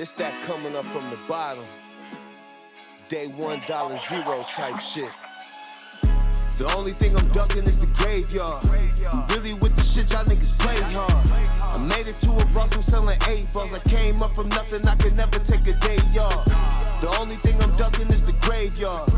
It's that coming up from the bottom. Day one, $0 type shit. The only thing I'm ducking is the graveyard. Really with the shit y'all niggas play hard. I made it to a boss, I'm selling 8 balls. I came up from nothing, I could never take a day off. The only thing I'm ducking is the graveyard.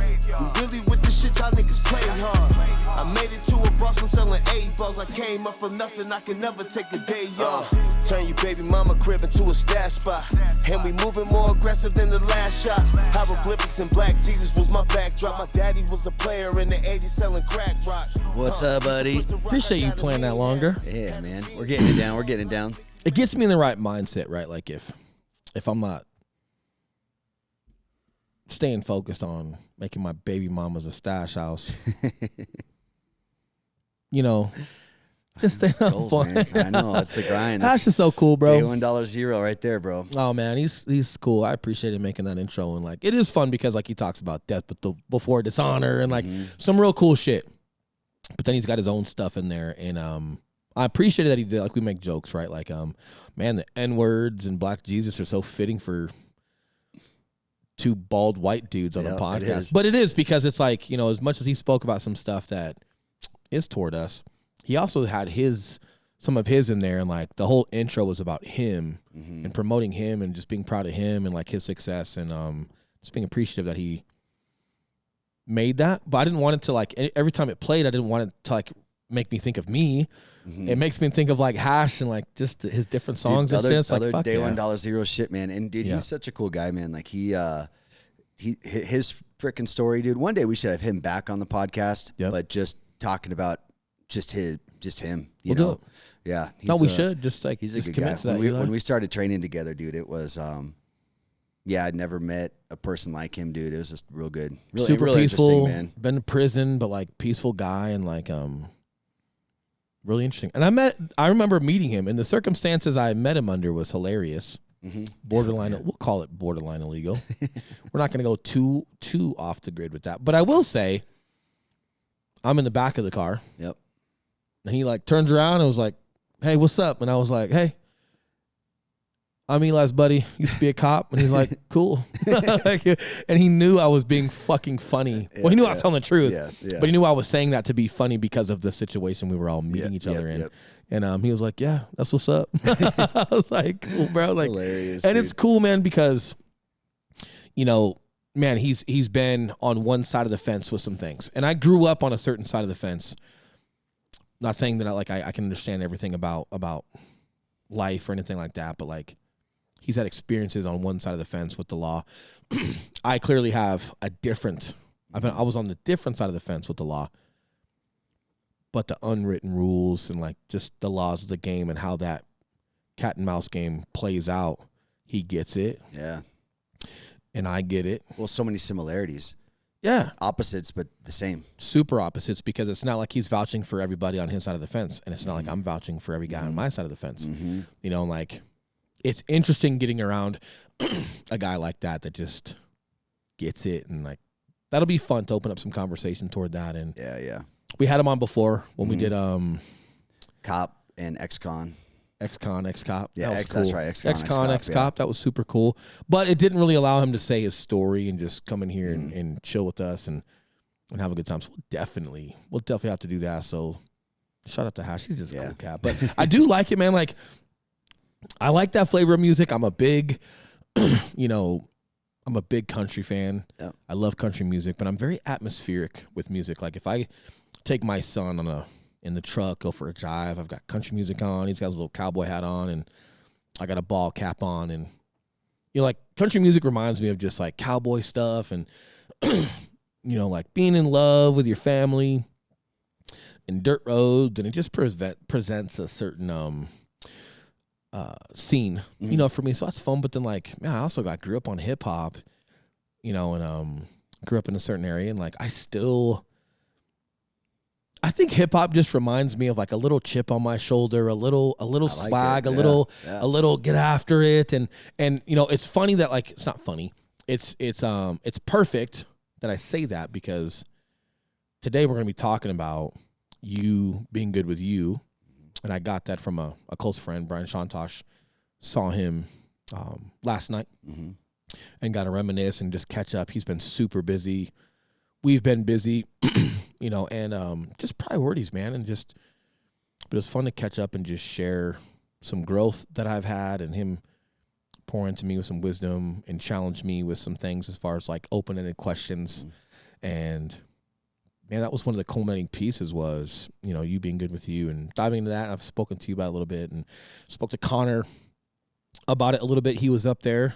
Really with the shit y'all niggas play hard. I made it to a boss, I'm selling 8 balls. I came up from nothing, I could never take a day off. Turn your baby mama crib into a stash spot. And we moving more aggressive than the last shot. Hieroglyphics and Black Jesus was my backdrop. My daddy was a player in the 80s selling crack rock. What's up, buddy? Appreciate you playing that longer. Yeah, man. We're getting it down. We're getting it down. It gets me in the right mindset, right? Like if I'm not staying focused on making my baby mama's a stash house, you know, just stay on point. I know, it's the grind. That's just so cool, bro. Day $1 right there, bro. Oh man, he's cool. I appreciated making that intro, and like it is fun because like he talks about death, but before dishonor and like some real cool shit. But then he's got his own stuff in there, and I appreciated that he did. Like we make jokes, right? Like man, the N words and Black Jesus are so fitting for two bald white dudes on a podcast. But it is because it's like, you know, as much as he spoke about some stuff that is toward us, he also had some of his in there, and like the whole intro was about him and promoting him and just being proud of him and like his success and just being appreciative that he made that. But I didn't want it to like every time it played, I didn't want it to like make me think of me. It makes me think of like Hash and like just his different songs and shit. Other like, Day $1 shit, man. And dude, he's such a cool guy, man. Like his freaking story, dude. One day we should have him back on the podcast, but just talking about just him, you know? Yeah. No, we should just like he's a just good guy. commit to that. When we started training together, dude, it was I'd never met a person like him, dude. It was just real good. Super really peaceful, man. Been to prison, but like peaceful guy and like really interesting. And I remember meeting him, and the circumstances I met him under was hilarious. Borderline, we'll call it borderline illegal. We're not going to go too off the grid with that. But I will say, I'm in the back of the car. Yep. And he like turns around and was like, "Hey, what's up?" And I was like, "Hey, I'm Eli's buddy. Used to be a cop." And he's like, "Cool." And he knew I was being fucking funny. Well, he knew I was telling the truth. But he knew I was saying that to be funny because of the situation we were all meeting each other in. And he was like, "Yeah, that's what's up." I was like, "Cool, bro." Like, hilarious, and dude. It's cool, man, because you know, man, he's been on one side of the fence with some things, and I grew up on a certain side of the fence. Not saying that I can understand everything about life or anything like that, but like he's had experiences on one side of the fence with the law. I clearly have a different. I was on the different side of the fence with the law, but the unwritten rules and like just the laws of the game and how that cat and mouse game plays out, he gets it. Yeah, and I get it. Well, so many similarities. Yeah. Opposites, but the same. Super opposites, because it's not like he's vouching for everybody on his side of the fence, and it's not like I'm vouching for every guy on my side of the fence. You know, like, it's interesting getting around a guy like that just gets it, and, like, that'll be fun to open up some conversation toward that. And yeah. We had him on before when we did Cop and Ex-Con. Ex-Cop. Yeah, that was cool. That's right. Ex-Cop. That was super cool. But it didn't really allow him to say his story and just come in here and chill with us and have a good time. So we'll definitely have to do that. So shout out to Hash. He's just a cool cat. But I do like it, man. Like, I like that flavor of music. I'm a big, I'm a big country fan. Yep. I love country music, but I'm very atmospheric with music. Like, if I take my son in the truck, go for a drive, I've got country music on. He's got his little cowboy hat on, and I got a ball cap on. And, you know, like, country music reminds me of just, like, cowboy stuff and, you know, like, being in love with your family and dirt roads. And it just presents a certain scene, you know, for me. So that's fun. But then, like, man, I also grew up on hip-hop, you know, and grew up in a certain area. And, like, I think hip hop just reminds me of like a little chip on my shoulder, a little swag, a little get after it, and you know, it's funny that, like, it's not funny. It's perfect that I say that, because today we're going to be talking about you being good with you, and I got that from a close friend, Brian Shantosh. Saw him last night and got to reminisce and just catch up. He's been super busy. We've been busy, you know, and just priorities, man. And just, but it was fun to catch up and just share some growth that I've had, and him pour into me with some wisdom and challenge me with some things as far as like open-ended questions. And man, that was one of the culminating pieces was, you know, you being good with you and diving into that. I've spoken to you about it a little bit and spoke to Connor about it a little bit. He was up there.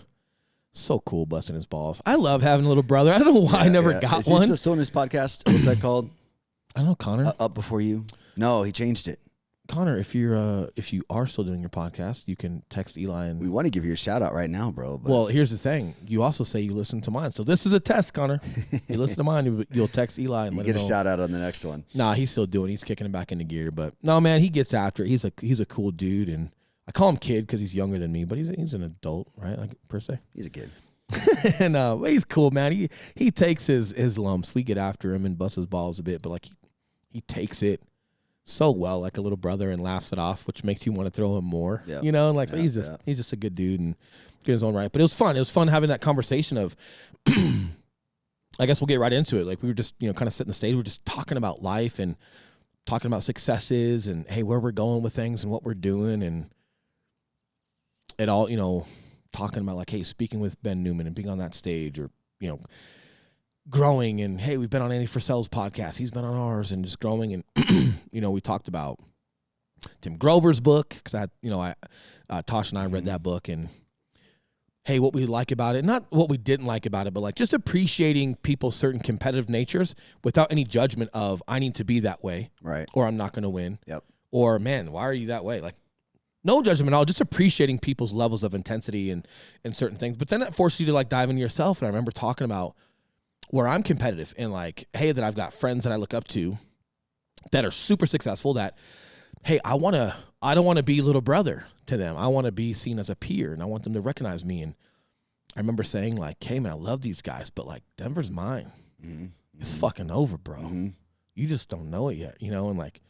So cool, busting his balls. I love having a little brother. I don't know why I never got one. Is he still in his podcast? What's that called? I don't know, Connor. Up Before You? No, he changed it. Connor, if you are still doing your podcast, you can text Eli. And we want to give you a shout out right now, bro. But. Well, here's the thing. You also say you listen to mine. So this is a test, Connor. You listen to mine, you'll text Eli and you let get him a know. shout out on the next one. Nah, he's still doing it. He's kicking it back into gear. But no, man, he gets after it. He's a cool dude. And I call him kid because he's younger than me, but he's an adult, right? Like per se. He's a kid. And he's cool, man. He takes his lumps. We get after him and bust his balls a bit, but like he takes it so well, like a little brother, and laughs it off, which makes you want to throw him more. Yep. You know, like he's just a good dude and good in his own right. But it was fun. It was fun having that conversation of I guess we'll get right into it. Like we were just, you know, kind of sitting the stage. We're just talking about life and talking about successes and hey, where we're going with things and what we're doing, and it all, you know, talking about like, hey, speaking with Ben Newman and being on that stage, or, you know, growing, and hey, we've been on Andy Frisel's podcast, he's been on ours, and just growing. And you know, we talked about Tim Grover's book because Tosh and I read that book, and hey, what we like about it, not what we didn't like about it, but like just appreciating people's certain competitive natures without any judgment of I need to be that way, right, or I'm not going to win, yep, or man, why are you that way? Like no judgment at all, just appreciating people's levels of intensity and certain things. But then that forces you to like dive into yourself. And I remember talking about where I'm competitive and like, hey, that I've got friends that I look up to that are super successful that, hey, I don't want to be little brother to them. I want to be seen as a peer, and I want them to recognize me. And I remember saying like, hey man, I love these guys, but like Denver's mine. Mm-hmm. It's fucking over, bro. Mm-hmm. You just don't know it yet, you know? And like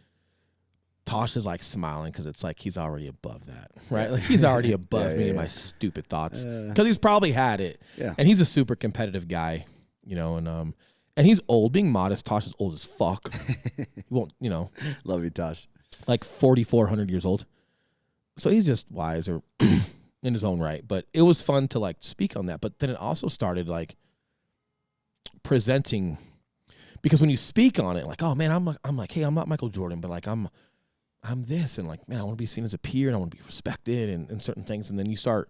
Tosh is like smiling because it's like he's already above that, right? Like he's already above me and my stupid thoughts because he's probably had it. Yeah. And he's a super competitive guy, you know, and he's old. Being modest, Tosh is old as fuck. He won't, you know. Love you, Tosh. Like 4,400 years old. So he's just wiser in his own right. But it was fun to like speak on that. But then it also started like presenting, because when you speak on it, like, oh man, I'm like, hey, I'm not Michael Jordan, but like I'm this, and like, man, I want to be seen as a peer and I want to be respected and certain things. And then you start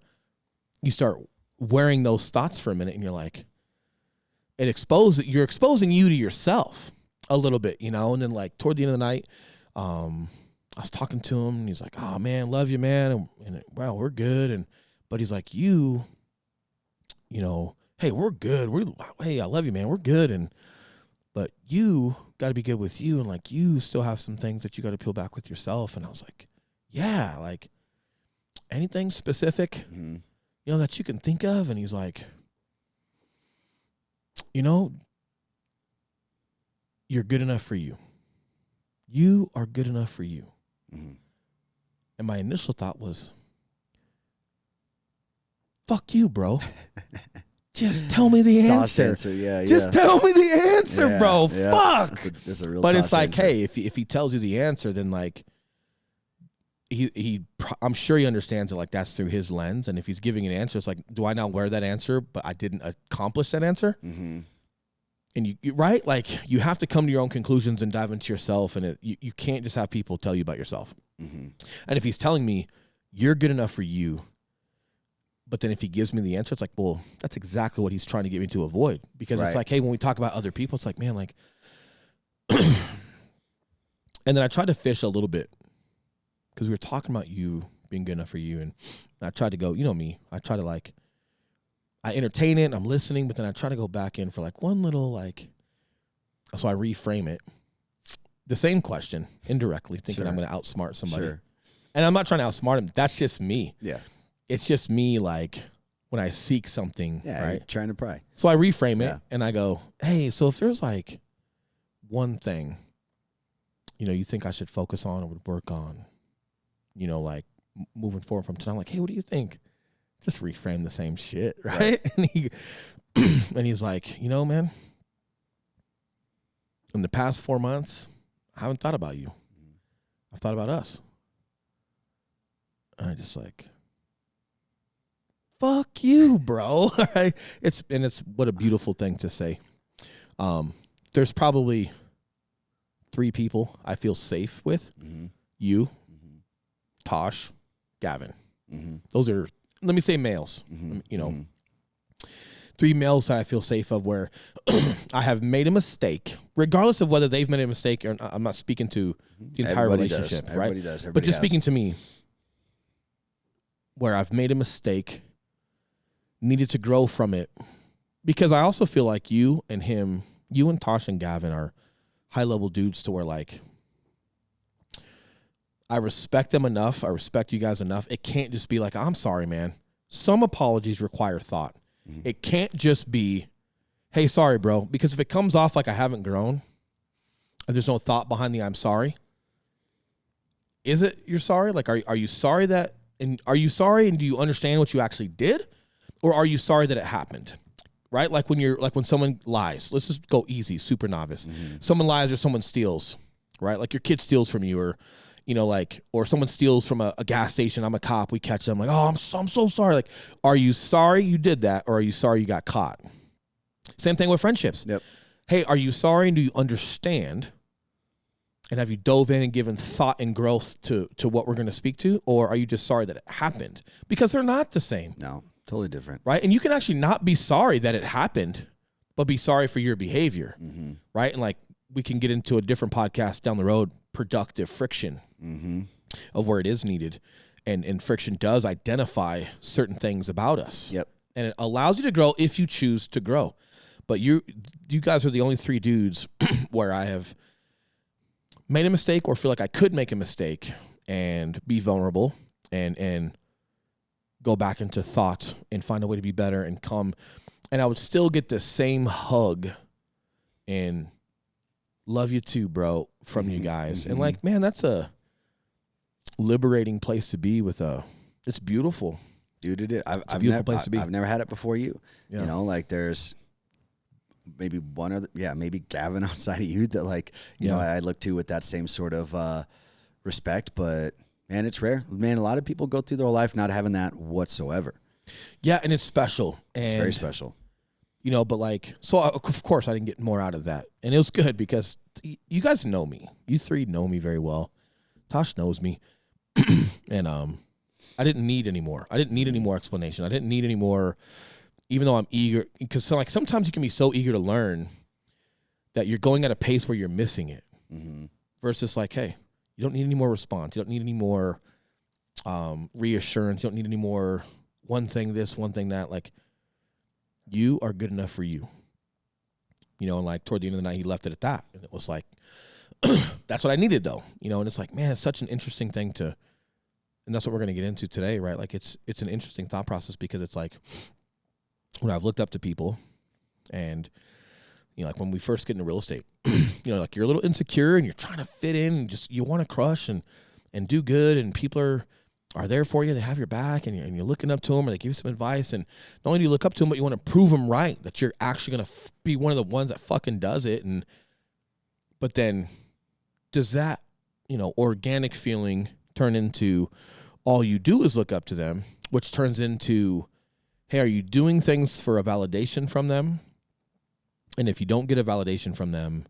wearing those thoughts for a minute, and you're like, you're exposing you to yourself a little bit, you know? And then like toward the end of the night, I was talking to him, and he's like, oh man, love you, man. And well, we're good. But he's like, you know, hey, we're good. Hey, I love you, man. We're good. But you got to be good with you. And like, you still have some things that you got to peel back with yourself. And I was like, yeah, like anything specific, you know, that you can think of. And he's like, you know, you're good enough for you. You are good enough for you. Mm-hmm. And my initial thought was, fuck you, bro. Just tell me the answer. Just tell me the answer, bro. Fuck. That's a real. But it's like, answer. hey, if he tells you the answer, then like I'm sure he understands it. Like that's through his lens. And if he's giving an answer, it's like, do I now wear that answer, but I didn't accomplish that answer? Mm-hmm. And you right, like you have to come to your own conclusions and dive into yourself. And you can't just have people tell you about yourself. Mm-hmm. And if he's telling me you're good enough for you, but then if he gives me the answer, it's like, well, that's exactly what he's trying to get me to avoid. Because it's like, hey, when we talk about other people, it's like, man, like, and then I tried to fish a little bit because we were talking about you being good enough for you. And I tried to go, you know me, I try to like, I entertain it and I'm listening, but then I try to go back in for like one little like, so I reframe it. The same question indirectly, thinking I'm going to outsmart somebody. Sure. And I'm not trying to outsmart him. That's just me. Yeah. It's just me, like, when I seek something, right? You're trying to pry. So I reframe it, and I go, hey, so if there's, like, one thing, you know, you think I should focus on or would work on, you know, like, moving forward from tonight, I'm like, hey, what do you think? just reframe the same shit, right? And he's like, you know, man, in the past 4 months, I haven't thought about you. I've thought about us. And I just like, fuck you, bro. Right? It's what a beautiful thing to say. There's probably 3 people I feel safe with. You, Tosh, Gavin. Those are, let me say, males. You know, 3 males that I feel safe of where I have made a mistake, regardless of whether they've made a mistake or not. I'm not speaking to the entire relationship, right? Everybody does. But just speaking to me, where I've made a mistake, needed to grow from it, because I also feel like you and him, you and Tosh and Gavin are high-level dudes to where, like, I respect them enough. I respect you guys enough. It can't just be like, I'm sorry, man. Some apologies require thought. It can't just be, hey, sorry, bro. Because if it comes off like I haven't grown and there's no thought behind the I'm sorry, is it you're sorry? Like, are you sorry that, and are you sorry and do you understand what you actually did? Or are you sorry that it happened? Right? Like when someone lies, let's just go easy, super novice. Someone lies or someone steals, right? Like your kid steals from you, or, you know, like, or someone steals from a gas station. I'm a cop. We catch them. Like, oh, I'm so sorry. Like, are you sorry you did that? Or are you sorry you got caught? Same thing with friendships. Yep. Hey, are you sorry and do you understand? And have you dove in and given thought and growth to what we're going to speak to? Or are you just sorry that it happened? Because they're not the same. No, totally different. Right? And you can actually not be sorry that it happened, but be sorry for your behavior. Right? And like, we can get into a different podcast down the road, productive friction of where it is needed. And friction does identify certain things about us. Yep. And it allows you to grow if you choose to grow. But you guys are the only 3 dudes where I have made a mistake or feel like I could make a mistake and be vulnerable and go back into thought and find a way to be better and come. And I would still get the same hug and love you too, bro, from you guys. And like, man, that's a liberating place to be with it's beautiful. Dude, it is. It's a beautiful place to be. I've never had it before you. Yeah. You know, like there's maybe one other, maybe Gavin outside of you that like, you know, I look to with that same sort of respect, but man, it's rare. Man, a lot of people go through their whole life not having that whatsoever. Yeah, and it's special. And it's very special. You know, but like, so of course I didn't get more out of that. And it was good because you guys know me. You 3 know me very well. Tosh knows me. And I didn't need any more. I didn't need any more explanation. I didn't need any more, even though I'm eager. Because so like sometimes you can be so eager to learn that you're going at a pace where you're missing it. Versus like, hey, you don't need any more response. You don't need any more reassurance. You don't need any more one thing this, one thing that. Like, you are good enough for you. You know, and like toward the end of the night, he left it at that. And it was like, that's what I needed though. You know, and it's like, man, it's such an interesting thing to, and that's what we're going to get into today, right? Like it's an interesting thought process because it's like, when I've looked up to people and, you know, like when we first get into real estate, you know, like you're a little insecure and you're trying to fit in and just, you want to crush and do good. And people are there for you. They have your back and you're looking up to them and they give you some advice. And not only do you look up to them, but you want to prove them right, that you're actually going to be one of the ones that fucking does it. But then does that, you know, organic feeling turn into all you do is look up to them, which turns into, hey, are you doing things for a validation from them? And if you don't get a validation from them,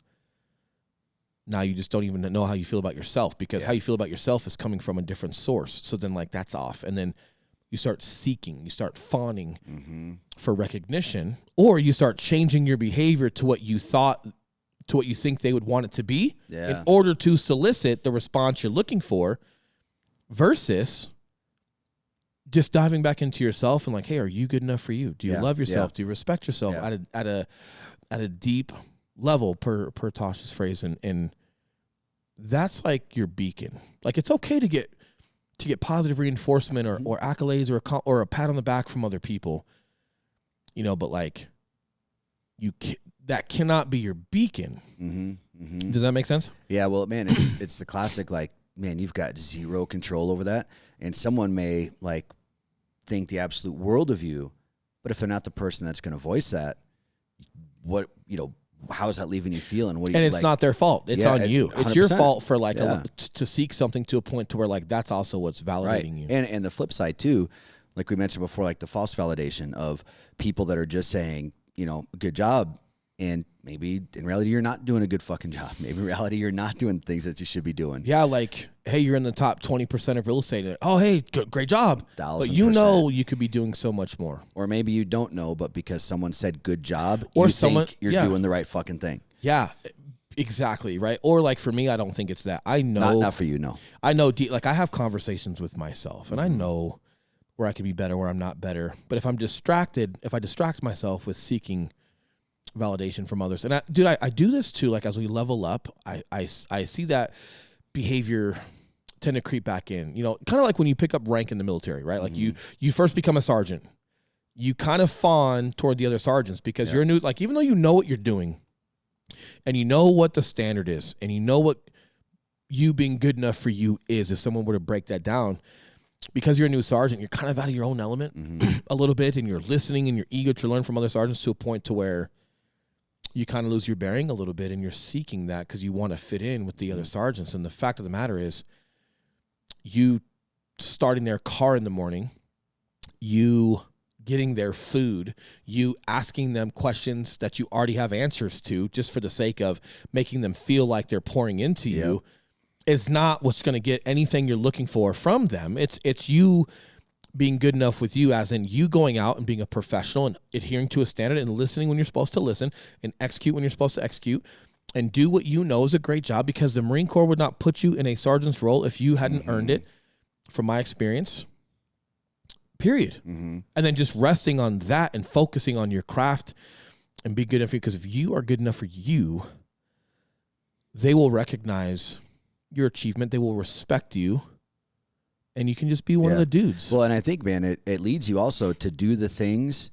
now you just don't even know how you feel about yourself, because how you feel about yourself is coming from a different source. So then like that's off. And then you start seeking, you start fawning for recognition, or you start changing your behavior to what you thought, to what you think they would want it to be in order to solicit the response you're looking for, versus just diving back into yourself and like, hey, are you good enough for you? Do you love yourself? Do you respect yourself at a deep level, per Tosh's phrase? And that's like your beacon. Like it's okay to get positive reinforcement or accolades or a pat on the back from other people, you know, but like that cannot be your beacon. Does that make sense? Yeah. Well, man, it's the classic, like, man, you've got zero control over that. And someone may like think the absolute world of you, but if they're not the person that's going to voice that, what, how is that leaving you feeling? What do you, and it's not their fault. It's on you. It's your fault for like to seek something to a point to where like that's also what's validating you. And the flip side too, like we mentioned before, like the false validation of people that are just saying, good job. And maybe in reality, you're not doing a good fucking job. Maybe in reality, you're not doing things that you should be doing. Yeah, like, hey, you're in the top 20% of real estate. Oh, hey, great job. 1,000%. But you could be doing so much more. Or maybe you don't know, but because someone said good job, or you someone, think you're doing the right fucking thing. Yeah, exactly, right? Or like for me, I don't think it's that. I know. Not for you, no. I know, like I have conversations with myself, and I know where I could be better, where I'm not better. But if I distract myself with seeking validation from others, and I do this too, like as we level up, I see that behavior tend to creep back in, kind of like when you pick up rank in the military, right? Like you first become a sergeant, you kind of fawn toward the other sergeants because you're new, like even though you know what you're doing and you know what the standard is and you know what you being good enough for you is, if someone were to break that down, because you're a new sergeant, you're kind of out of your own element a little bit, and you're listening and you're eager to learn from other sergeants to a point to where you kind of lose your bearing a little bit, and you're seeking that because you want to fit in with the other sergeants. And the fact of the matter is, you starting their car in the morning, you getting their food, you asking them questions that you already have answers to just for the sake of making them feel like they're pouring into you is not what's going to get anything you're looking for from them. It's you being good enough with you, as in you going out and being a professional and adhering to a standard and listening when you're supposed to listen and execute when you're supposed to execute and do what you know is a great job, because the Marine Corps would not put you in a sergeant's role if you hadn't earned it, from my experience, period. And then just resting on that and focusing on your craft and be good enough for you, because if you are good enough for you, they will recognize your achievement, they will respect you, and you can just be one of the dudes. Well, and I think, man, it leads you also to do the things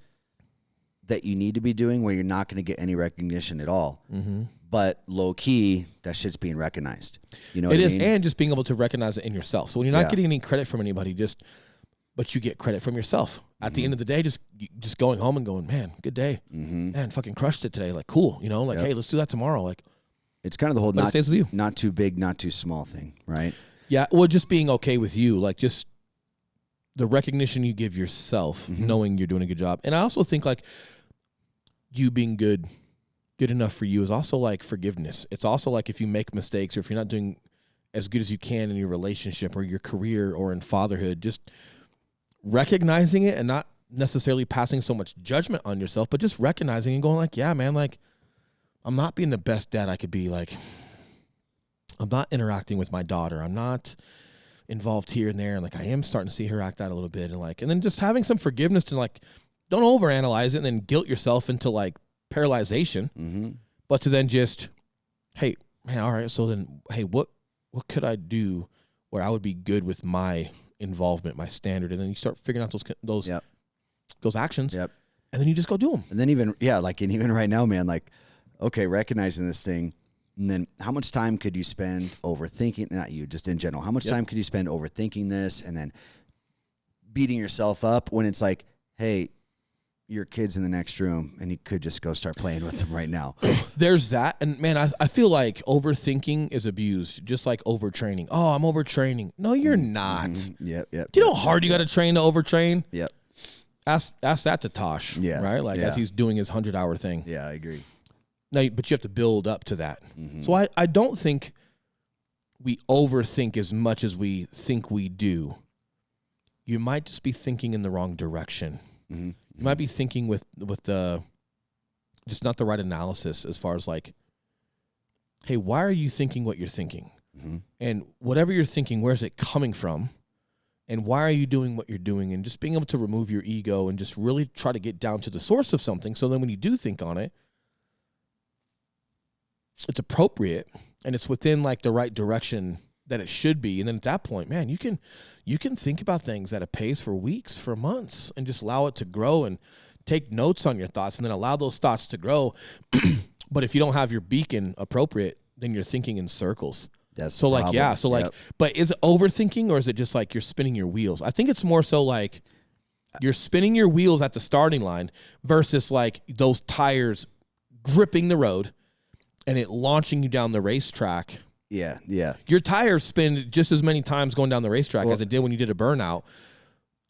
that you need to be doing where you're not going to get any recognition at all. But low key, that shit's being recognized. You know what I mean? And just being able to recognize it in yourself. So when you're not getting any credit from anybody, but you get credit from yourself. At the end of the day, just going home and going, man, good day. Man, fucking crushed it today. Like, cool. Hey, let's do that tomorrow. Like, it's kind of the whole not too big, not too small thing, right? Yeah, well, just being okay with you, like just the recognition you give yourself, knowing you're doing a good job. And I also think like you being good enough for you is also like forgiveness. It's also like if you make mistakes or if you're not doing as good as you can in your relationship or your career or in fatherhood, just recognizing it and not necessarily passing so much judgment on yourself, but just recognizing and going like, yeah, man, like I'm not being the best dad I could be. Like, I'm not interacting with my daughter. I'm not involved here and there. And like, I am starting to see her act out a little bit. And then just having some forgiveness to like, don't overanalyze it and then guilt yourself into like paralyzation, but to then just, hey, man, all right. So then, hey, what could I do where I would be good with my involvement, my standard? And then you start figuring out those actions. And then you just go do them. And then even right now, man, like, okay, recognizing this thing. And then how much time could you spend overthinking, not you, just in general, how much time could you spend overthinking this and then beating yourself up when it's like, hey, your kid's in the next room and you could just go start playing with them right now. There's that. And man, I feel like overthinking is abused, just like overtraining. Oh, I'm overtraining. No, you're not. Yep. Do you know how hard you got to train to overtrain? Yep. Ask that to Tosh, right? Like as he's doing his 100-hour thing. Yeah, I agree. No, but you have to build up to that. So I don't think we overthink as much as we think we do. You might just be thinking in the wrong direction. You might be thinking with the just not the right analysis as far as like, hey, why are you thinking what you're thinking? And whatever you're thinking, where's it coming from? And why are you doing what you're doing? And just being able to remove your ego and just really try to get down to the source of something. So then when you do think on it, it's appropriate and it's within like the right direction that it should be. And then at that point, man, you can think about things at a pace for weeks, for months, and just allow it to grow and take notes on your thoughts and then allow those thoughts to grow. But if you don't have your beacon appropriate, then you're thinking in circles. That's so like, problem. But is it overthinking or is it just like you're spinning your wheels? I think it's more so like, You're spinning your wheels at the starting line versus like those tires gripping the road and it launching you down the racetrack. Yeah, yeah. Your tires spin just as many times going down the racetrack as it did when you did a burnout,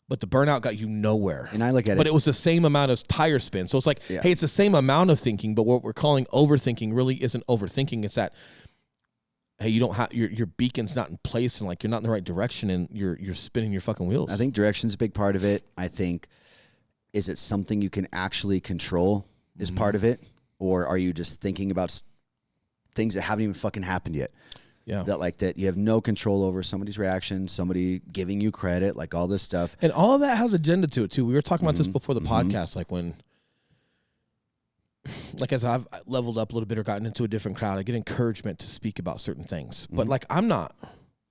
but the burnout got you nowhere. And I look at But it was the same amount of tire spin. So it's like, hey, it's the same amount of thinking, but what we're calling overthinking really isn't overthinking. It's that, hey, you don't have your beacon's not in place and like you're not in the right direction and you're spinning your fucking wheels. I think direction's a big part of it. I think, is it something you can actually control is part of it? Or are you just thinking about things that haven't even fucking happened yet? Yeah. That you have no control over somebody's reaction, somebody giving you credit, like all this stuff. And all of that has agenda to it too. We were talking about this before the podcast, like as I've leveled up a little bit or gotten into a different crowd, I get encouragement to speak about certain things. But like I'm not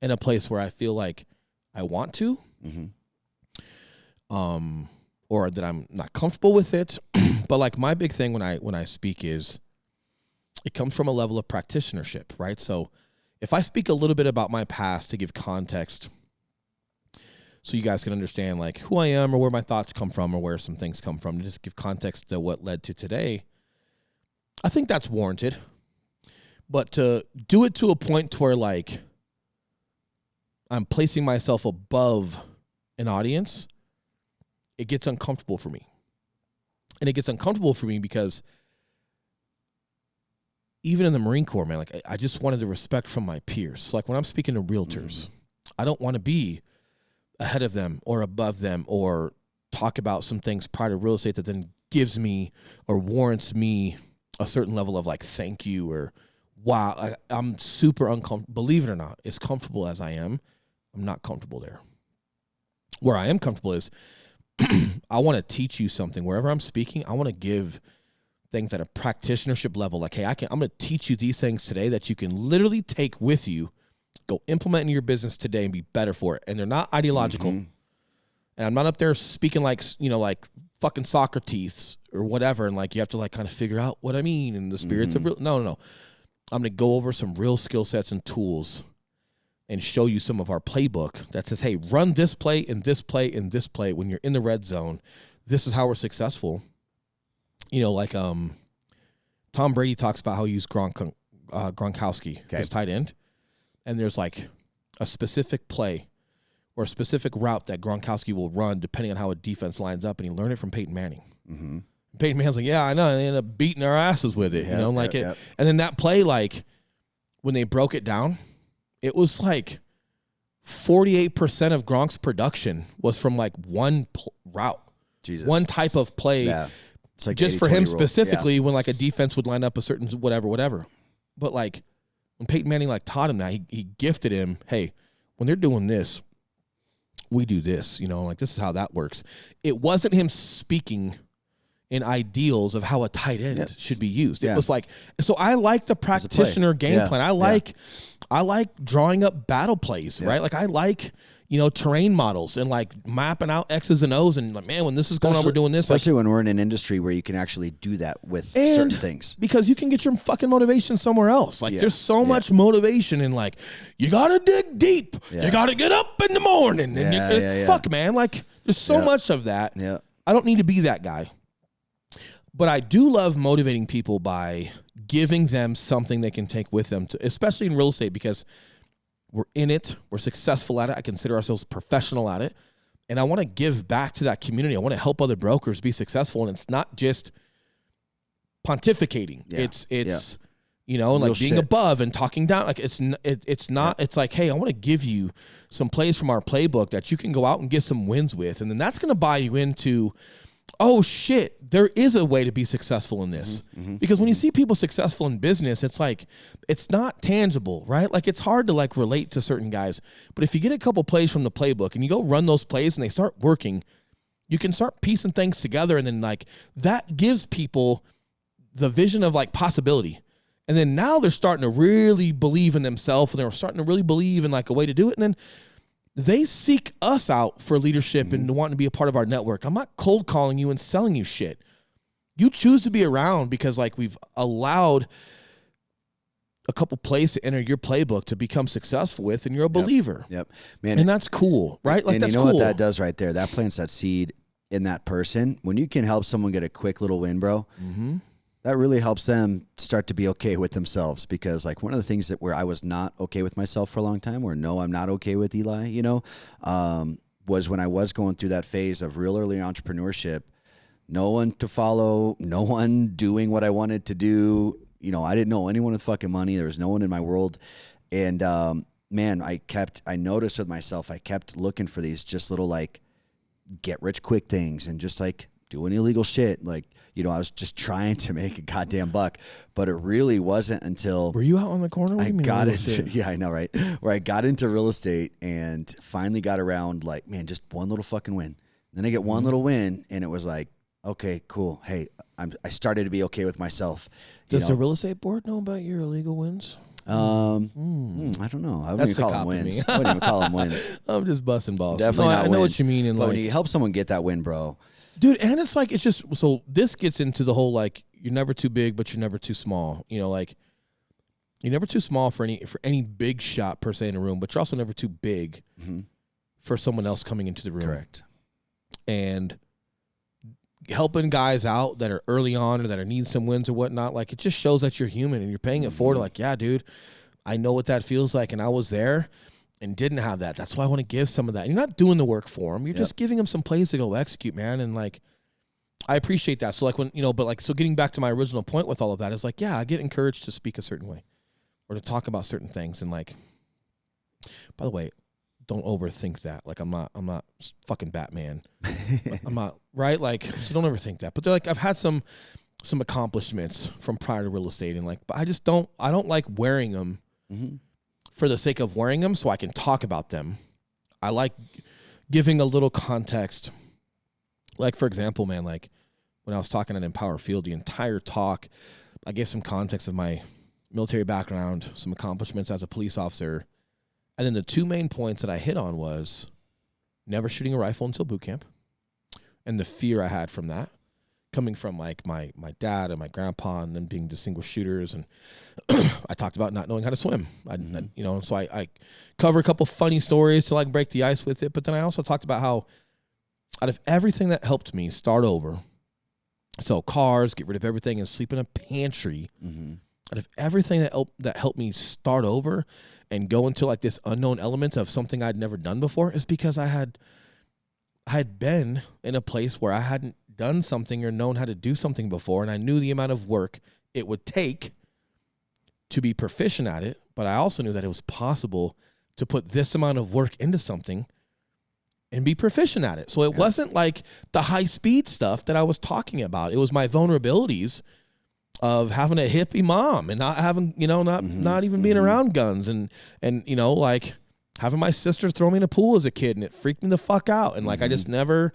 in a place where I feel like I want to, or that I'm not comfortable with it. But like my big thing when I speak is it comes from a level of practitionership, right? So if I speak a little bit about my past to give context so you guys can understand like who I am or where my thoughts come from or where some things come from, to just give context to what led to today, I think that's warranted. But to do it to a point to where like I'm placing myself above an audience, it gets uncomfortable for me. And it gets uncomfortable for me because even in the Marine Corps, man, like I just wanted the respect from my peers. So like when I'm speaking to realtors, I don't want to be ahead of them or above them or talk about some things prior to real estate that then gives me or warrants me a certain level of like thank you or wow. I'm super uncomfortable. Believe it or not, as comfortable as I am, I'm not comfortable there. Where I am comfortable is I want to teach you something. Wherever I'm speaking, I want to give things at a practitionership level. Like, hey, I'm going to teach you these things today that you can literally take with you, go implement in your business today and be better for it. And they're not ideological. And I'm not up there speaking like, like fucking Socrates or whatever. And like, you have to like kind of figure out what I mean and the spirits of real. No. I'm going to go over some real skill sets and tools and show you some of our playbook that says, hey, run this play and this play and this play when you're in the red zone. This is how we're successful. Like Tom Brady talks about how he used Gronkowski, his tight end. And there's like a specific play or a specific route that Gronkowski will run depending on how a defense lines up. And he learned it from Peyton Manning. Peyton Manning's like, yeah, I know. And they ended up beating our asses with it, And then that play, like when they broke it down, it was like 48% of Gronk's production was from like one route, one type of play. Yeah. It's like just for him rule. specifically when like a defense would line up a certain whatever. But like when Peyton Manning like taught him that, he gifted him, hey, when they're doing this, we do this, like this is how that works. It wasn't him speaking in ideals of how a tight end should be used. It was like, so I like the practitioner game plan. I like drawing up battle plays, right? Like I like, terrain models and like mapping out X's and O's and like, man, when this is going on, we're doing this. Especially when we're in an industry where you can actually do that with certain things. Because you can get your fucking motivation somewhere else. Like there's so much motivation in like, you got to dig deep. You got to get up in the morning. And fuck, man. Like there's so much of that. Yeah. I don't need to be that guy. But I do love motivating people by giving them something they can take with them, especially in real estate, because we're in it. We're successful at it. I consider ourselves professional at it. And I want to give back to that community. I want to help other brokers be successful. And it's not just pontificating. Yeah. It's like being above and talking down. Like it's not, it's like, hey, I want to give you some plays from our playbook that you can go out and get some wins with. And then that's going to buy you into, oh shit, there is a way to be successful in this. Because when you see people successful in business, it's like, it's not tangible, right? Like it's hard to like relate to certain guys. But if you get a couple plays from the playbook and you go run those plays and they start working, you can start piecing things together. And then like that gives people the vision of like possibility. And then now they're starting to really believe in themselves and they're starting to really believe in like a way to do it. And then they seek us out for leadership and wanting to be a part of our network. I'm not cold calling you and selling you shit. You choose to be around because like we've allowed a couple plays to enter your playbook to become successful with, and you're a believer. Yep. Man. And that's cool, right? Like and that's you know cool. what that does right there? That plants that seed in that person, when you can help someone get a quick little win, bro, that really helps them start to be okay with themselves. Because like one of the things that where I was not okay with myself for a long time, or no, I'm not okay with Eli, you know, was when I was going through that phase of real early entrepreneurship. No one to follow, no one doing what I wanted to do. You know, I didn't know anyone with fucking money. There was no one in my world. And, man, I noticed with myself, I kept looking for these just little like get rich quick things and just like doing illegal shit. Like, you know, I was just trying to make a goddamn buck, but it really wasn't until Were you out on the corner? I got into, yeah, I know, right? Where I got into real estate and finally got around like, man, just one little fucking win. Then I get one little win and it was like, okay, cool. Hey, I started to be okay with myself. Does the real estate board know about your illegal wins? I don't know. I wouldn't even call them wins. I wouldn't even call them wins. I'm just busting balls. Definitely not I know what you mean. And but like, when you help someone get that win, bro. dude, and it's like, it's just, so this gets into the whole, like, you're never too big, but you're never too small. You know, like, you're never too small for any big shot per se in a room, but you're also never too big for someone else coming into the room. Correct. And helping guys out that are early on or that are needing some wins or whatnot, like, it just shows that you're human and you're paying it forward. Like, yeah, dude, I know what that feels like, and I was there and didn't have that. That's why I want to give some of that. You're not doing the work for them. You're just giving them some plays to go execute, man. And like, I appreciate that. So like when, you know, but like, so getting back to my original point with all of that is like, yeah, I get encouraged to speak a certain way or to talk about certain things. And like, by the way, don't overthink that. Like, I'm not fucking Batman. I'm not, right? Like, so don't overthink that. But they're like, I've had some accomplishments from prior to real estate, and like, but I don't like wearing them for the sake of wearing them so I can talk about them. I like giving a little context. Like, for example, man, like when I was talking at Empower Field, the entire talk, I gave some context of my military background, some accomplishments as a police officer. And then the two main points that I hit on was never shooting a rifle until boot camp, and the fear I had from that, coming from like my dad and my grandpa and them being distinguished shooters. And I talked about not knowing how to swim. You know, so I cover a couple funny stories to like break the ice with it. But then I also talked about how out of everything that helped me start over, sell cars, get rid of everything, and sleep in a pantry, out of everything that helped me start over and go into like this unknown element of something I'd never done before, is because I had been in a place where I hadn't done something or known how to do something before, and I knew the amount of work it would take to be proficient at it, but I also knew that it was possible to put this amount of work into something and be proficient at it. So it wasn't like the high speed stuff that I was talking about. It was my vulnerabilities of having a hippie mom and not having, you know, not even being around guns and, you know, like having my sister throw me in a pool as a kid, and it freaked me the fuck out. And like, I just never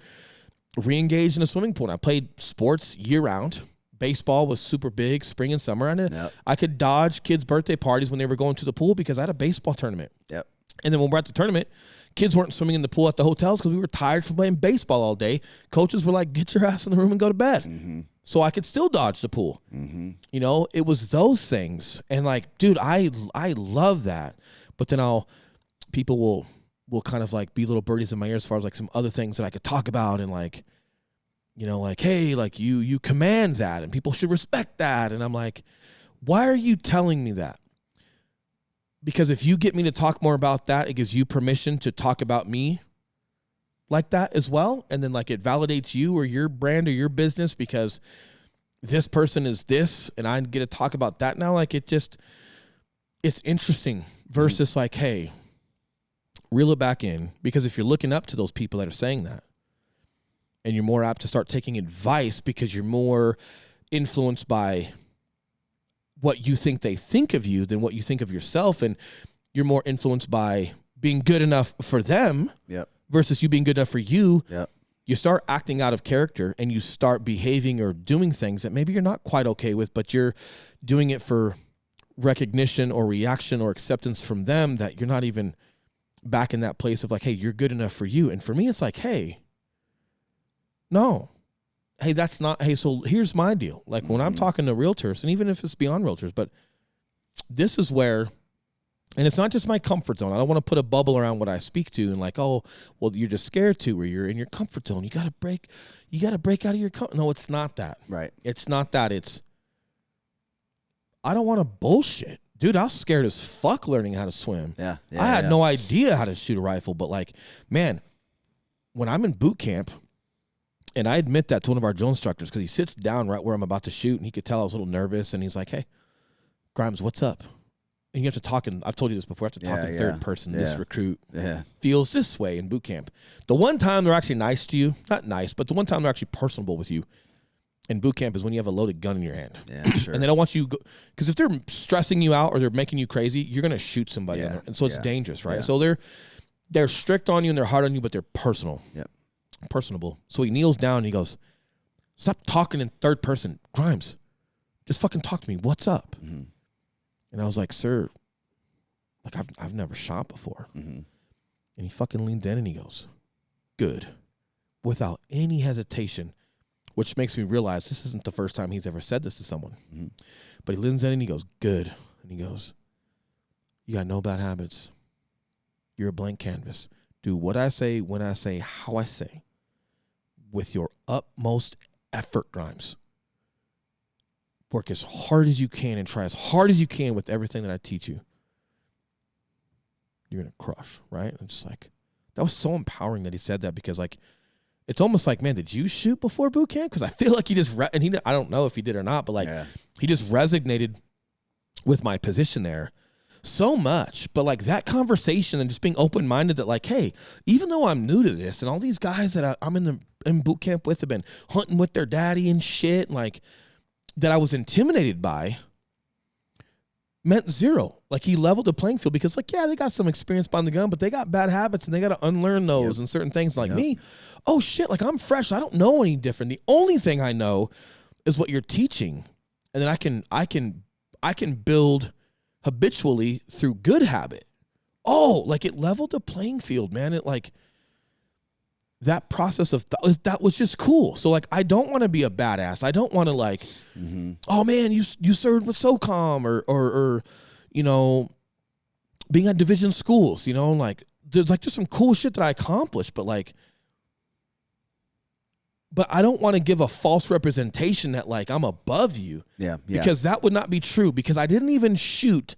re-engaged in a swimming pool. And I played sports year round. Baseball was super big, spring and summer. And I could dodge kids' birthday parties when they were going to the pool because I had a baseball tournament. And then when we're at the tournament, kids weren't swimming in the pool at the hotels because we were tired from playing baseball all day. Coaches were like, get your ass in the room and go to bed. So I could still dodge the pool. You know, it was those things. And like, dude, I love that. But then people will kind of like be little birdies in my ear as far as like some other things that I could talk about, and like, you know, like, hey, like you command that and people should respect that. And I'm like, why are you telling me that? Because if you get me to talk more about that, it gives you permission to talk about me like that as well. And then like it validates you or your brand or your business because this person is this and I get to talk about that now. Like it's interesting versus like, hey, reel it back in, because if you're looking up to those people that are saying that, and you're more apt to start taking advice because you're more influenced by what you think they think of you than what you think of yourself, and you're more influenced by being good enough for them versus you being good enough for you, you start acting out of character and you start behaving or doing things that maybe you're not quite okay with, but you're doing it for recognition or reaction or acceptance from them, that you're not even back in that place of like, hey, you're good enough for you. And for me, it's like, hey, no, hey, that's not, hey, so here's my deal. Like when I'm talking to realtors, and even if it's beyond realtors, but this is where And it's not just my comfort zone. I don't want to put a bubble around what I speak to and like, oh, well, you're just scared to, or you're in your comfort zone. You got to break out of your comfort. No, it's not that. Right. It's not that. It's, I don't want to bullshit. Dude, I was scared as fuck learning how to swim. Yeah. I had no idea how to shoot a rifle, but like, man, when I'm in boot camp, and I admit that to one of our drill instructors because he sits down right where I'm about to shoot, and he could tell I was a little nervous, and he's like, hey, Grimes, what's up? And you have to talk in, I've told you this before, you have to talk in third person. This recruit feels this way in boot camp. The one time they're actually nice to you, not nice, but the one time they're actually personable with you in boot camp is when you have a loaded gun in your hand. Yeah, sure. And they don't want you, because if they're stressing you out or they're making you crazy, you're going to shoot somebody. Yeah. And so it's dangerous, right? Yeah. So they're strict on you and they're hard on you, but they're personal. Yep. Personable. So he kneels down and he goes, stop talking in third person. Grimes, just fucking talk to me. What's up? Mm-hmm. And I was like, sir, like I've never shot before. Mm-hmm. And he fucking leaned in and he goes, good. Without any hesitation, which makes me realize this isn't the first time he's ever said this to someone. Mm-hmm. But he leans in and he goes, good. And he goes, you got no bad habits. You're a blank canvas. Do what I say, when I say, how I say, with your utmost effort, Grimes. Work as hard as you can and try as hard as you can with everything that I teach you. You're going to crush, right? I'm just like, that was so empowering that he said that because, like, it's almost like, man, did you shoot before boot camp? Because I feel like he just, I don't know if he did or not, but, like, he just resonated with my position there so much. But, like, that conversation and just being open-minded that, like, hey, even though I'm new to this and all these guys that I'm in boot camp with have been hunting with their daddy and shit, and, like, that I was intimidated by meant zero. Like, he leveled the playing field because, like, yeah, they got some experience behind the gun, but they got bad habits and they got to unlearn those and certain things. Like me, oh shit, like I'm fresh. I don't know any different. The only thing I know is what you're teaching, and then I can build habitually through good habit. Oh, like it leveled the playing field, man. It like that process of that was just cool. So like, I don't want to be a badass. I don't want to like, oh man, you served with SOCOM or you know, being at division schools. You know, like there's some cool shit that I accomplished, but I don't want to give a false representation that like I'm above you. Yeah. Because that would not be true. Because I didn't even shoot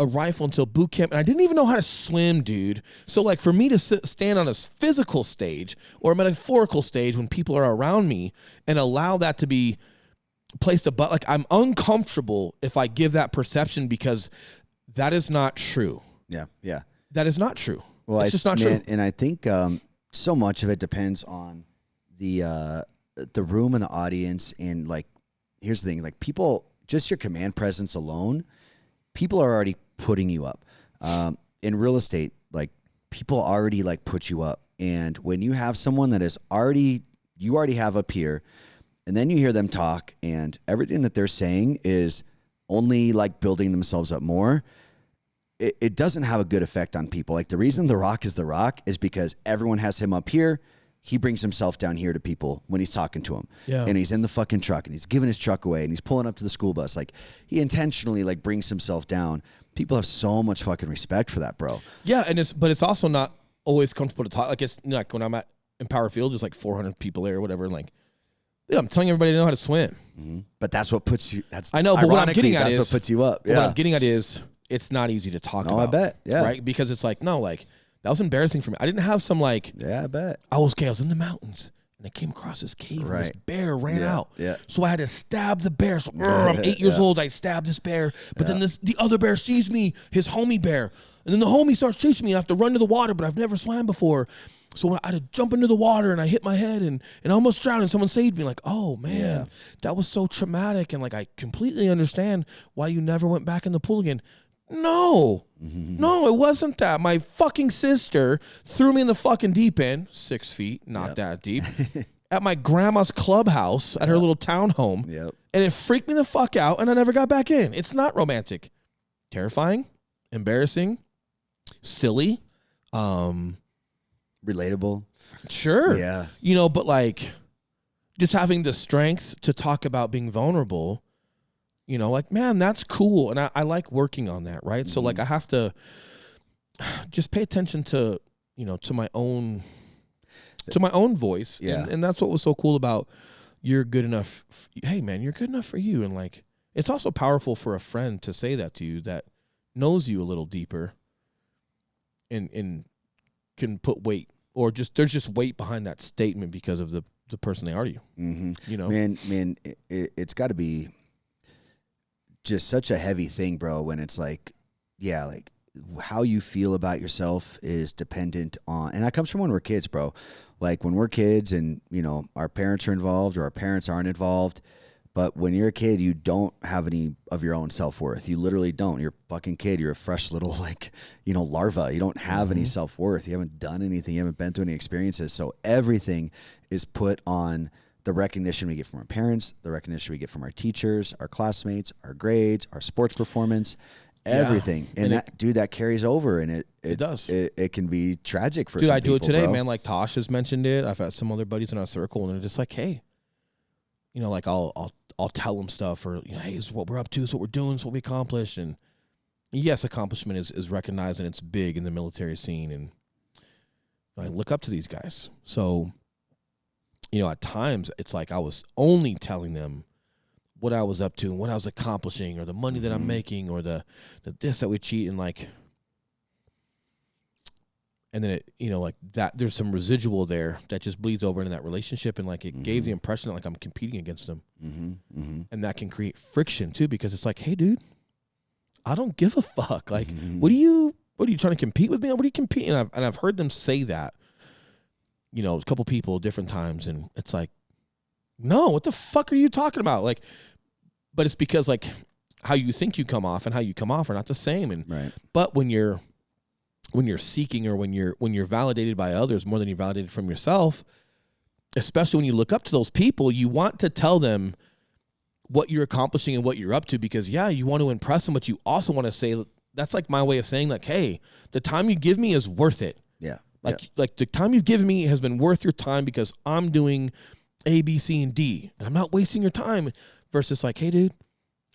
a rifle until boot camp, and I didn't even know how to swim, dude. So like for me to stand on a physical stage or a metaphorical stage when people are around me and allow that to be placed above, like I'm uncomfortable if I give that perception because that is not true. Yeah. That is not true. Well, it's just not true. And I think so much of it depends on the room and the audience. And like, here's the thing: like people, just your command presence alone, people are already putting you up. In real estate, like people already like put you up. And when you have someone that you already have up here, and then you hear them talk and everything that they're saying is only like building themselves up more, it doesn't have a good effect on people. Like the reason The Rock is The Rock is because everyone has him up here. He brings himself down here to people when he's talking to them. Yeah. And he's in the fucking truck and he's giving his truck away and he's pulling up to the school bus. Like he intentionally like brings himself down. People have so much fucking respect for that, bro. Yeah. But it's also not always comfortable to talk. Like it's like when I'm at Empower Field, there's like 400 people there or whatever. And like, yeah, I'm telling everybody to know how to swim. Mm-hmm. But that's what puts you, I know, but what I'm getting at that's is, what puts you up. Yeah. What I'm getting at is it's not easy to talk about. I bet. Yeah. Right. Because it's like, no, like, that was embarrassing for me. I didn't have some like, yeah, I bet. I was in the mountains and I came across this cave and this bear ran out. Yeah. So I had to stab the bear. So I'm 8 years old. I stabbed this bear, but then the other bear sees me, his homie bear. And then the homie starts chasing me and I have to run to the water, but I've never swam before. So I had to jump into the water and I hit my head and almost drowned and someone saved me. Like, oh man, that was so traumatic. And like, I completely understand why you never went back in the pool again. No, it wasn't that. My fucking sister threw me in the fucking deep end, 6 feet, not that deep, at my grandma's clubhouse at her little townhome. Yep. And it freaked me the fuck out and I never got back in. It's not romantic. Terrifying, embarrassing, silly, relatable. Sure. Yeah. You know, but like just having the strength to talk about being vulnerable, like, man, that's cool. And I like working on that. Right. So like, I have to just pay attention to, to my own voice. Yeah. And that's what was so cool about you're good enough. Hey man, you're good enough for you. And like, it's also powerful for a friend to say that to you that knows you a little deeper and can put weight, or there's just weight behind that statement because of the person they are to you. Man, it's got to be just such a heavy thing, bro, when it's like, yeah, like how you feel about yourself is dependent on, and that comes from when we're kids, bro. Like when we're kids and, our parents are involved or our parents aren't involved. But when you're a kid, you don't have any of your own self-worth. You literally don't. You're a fucking kid. You're a fresh little, larva. You don't have any self-worth. You haven't done anything. You haven't been through any experiences. So everything is put on the recognition we get from our parents, the recognition we get from our teachers, our classmates, our grades, our sports performance, everything. And that carries over, and it does. It can be tragic for some people. I do it today, bro. man. Like Tosh has mentioned it. I've had some other buddies in our circle, and they're just like, hey, like I'll tell them stuff, or hey, this is what we're up to, this is what we're doing, this is what we accomplished. And yes, accomplishment is recognized, and it's big in the military scene, and I look up to these guys. So, at times it's like I was only telling them what I was up to and what I was accomplishing, or the money that I'm making, or the this that we cheat, and like, and then it, like that, there's some residual there that just bleeds over into that relationship, and like it gave the impression that like I'm competing against them, and that can create friction too, because it's like, hey, dude, I don't give a fuck. Like, what are you trying to compete with me? What are you competing? And I've heard them say that, a couple people different times, and it's like, no, what the fuck are you talking about? Like, but it's because like how you think you come off and how you come off are not the same, and but when you're seeking, or when you're validated by others more than you're validated from yourself, especially when you look up to those people, you want to tell them what you're accomplishing and what you're up to, because you want to impress them, but you also want to say, that's like my way of saying like, hey, the time you give me is worth it. Like the time you've given me has been worth your time, because I'm doing A, B, C, and D, and I'm not wasting your time, versus like, hey dude,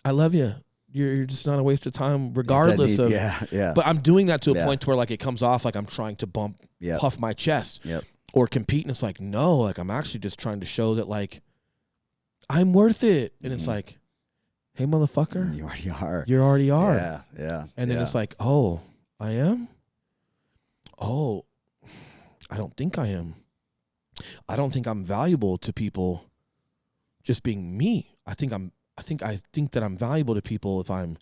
I love you. You're just not a waste of time, regardless of. But I'm doing that to a point where like it comes off like I'm trying to puff my chest, or compete, and it's like, no, like I'm actually just trying to show that like I'm worth it, and it's like, hey motherfucker, you already are. You already are. Yeah. And then it's like, oh, I am. Oh, I don't think I am. I don't think I'm valuable to people just being me. I think that I'm valuable to people if I'm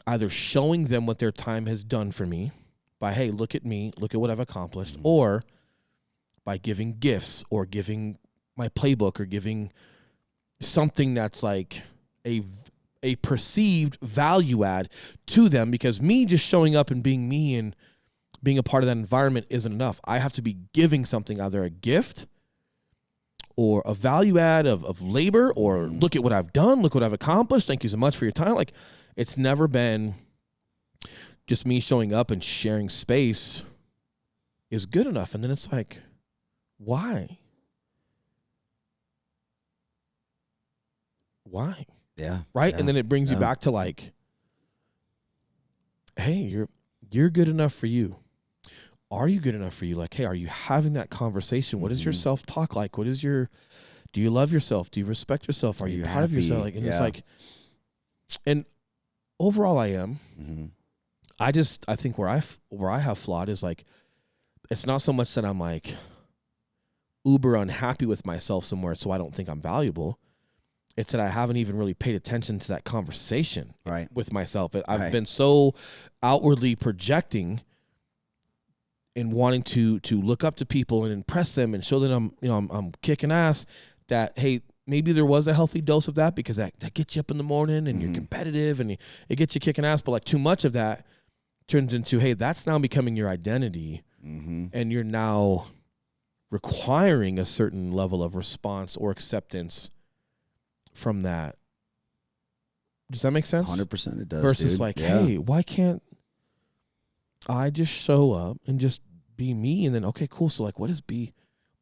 either showing them what their time has done for me by, hey, look at me, look at what I've accomplished, or by giving gifts, or giving my playbook, or giving something that's like a perceived value add to them, because me just showing up and being me and being a part of that environment isn't enough. I have to be giving something, either a gift or a value add of labor, or look at what I've done, look what I've accomplished, thank you so much for your time. Like, it's never been just me showing up and sharing space is good enough. And then it's like, why? Why? Yeah. Right? And then it brings you back to like, hey, you're good enough for you. Are you good enough for you? Like, hey, are you having that conversation? What is your self-talk like? Do you love yourself? Do you respect yourself? Are you proud of yourself? Like, and it's like, and overall I am. I think where I have flawed is like, it's not so much that I'm like uber unhappy with myself somewhere, so I don't think I'm valuable. It's that I haven't even really paid attention to that conversation with myself. I've been so outwardly projecting and wanting to look up to people and impress them and show that I'm kicking ass, that, hey, maybe there was a healthy dose of that, because that gets you up in the morning and you're competitive and it gets you kicking ass. But like too much of that turns into, hey, that's now becoming your identity, and you're now requiring a certain level of response or acceptance from that. Does that make sense? 100% it does. Versus dude. like, hey, why can't I just show up and just be me? And then, okay, cool. So like, what is be?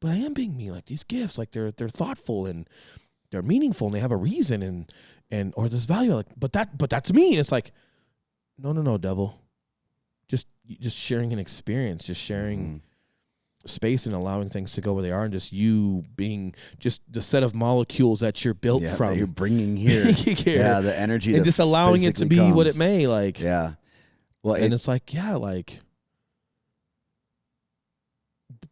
But I am being me. Like these gifts, like they're thoughtful and they're meaningful and they have a reason. and or this value, like, but that's me. And it's like, no, devil. Just sharing an experience, just sharing space and allowing things to go where they are, and just you being just the set of molecules that you're built from. That you're bringing here. Yeah, the energy, and that just allowing it to be comes. what it may. Like, yeah. Well, and it's like, yeah, like,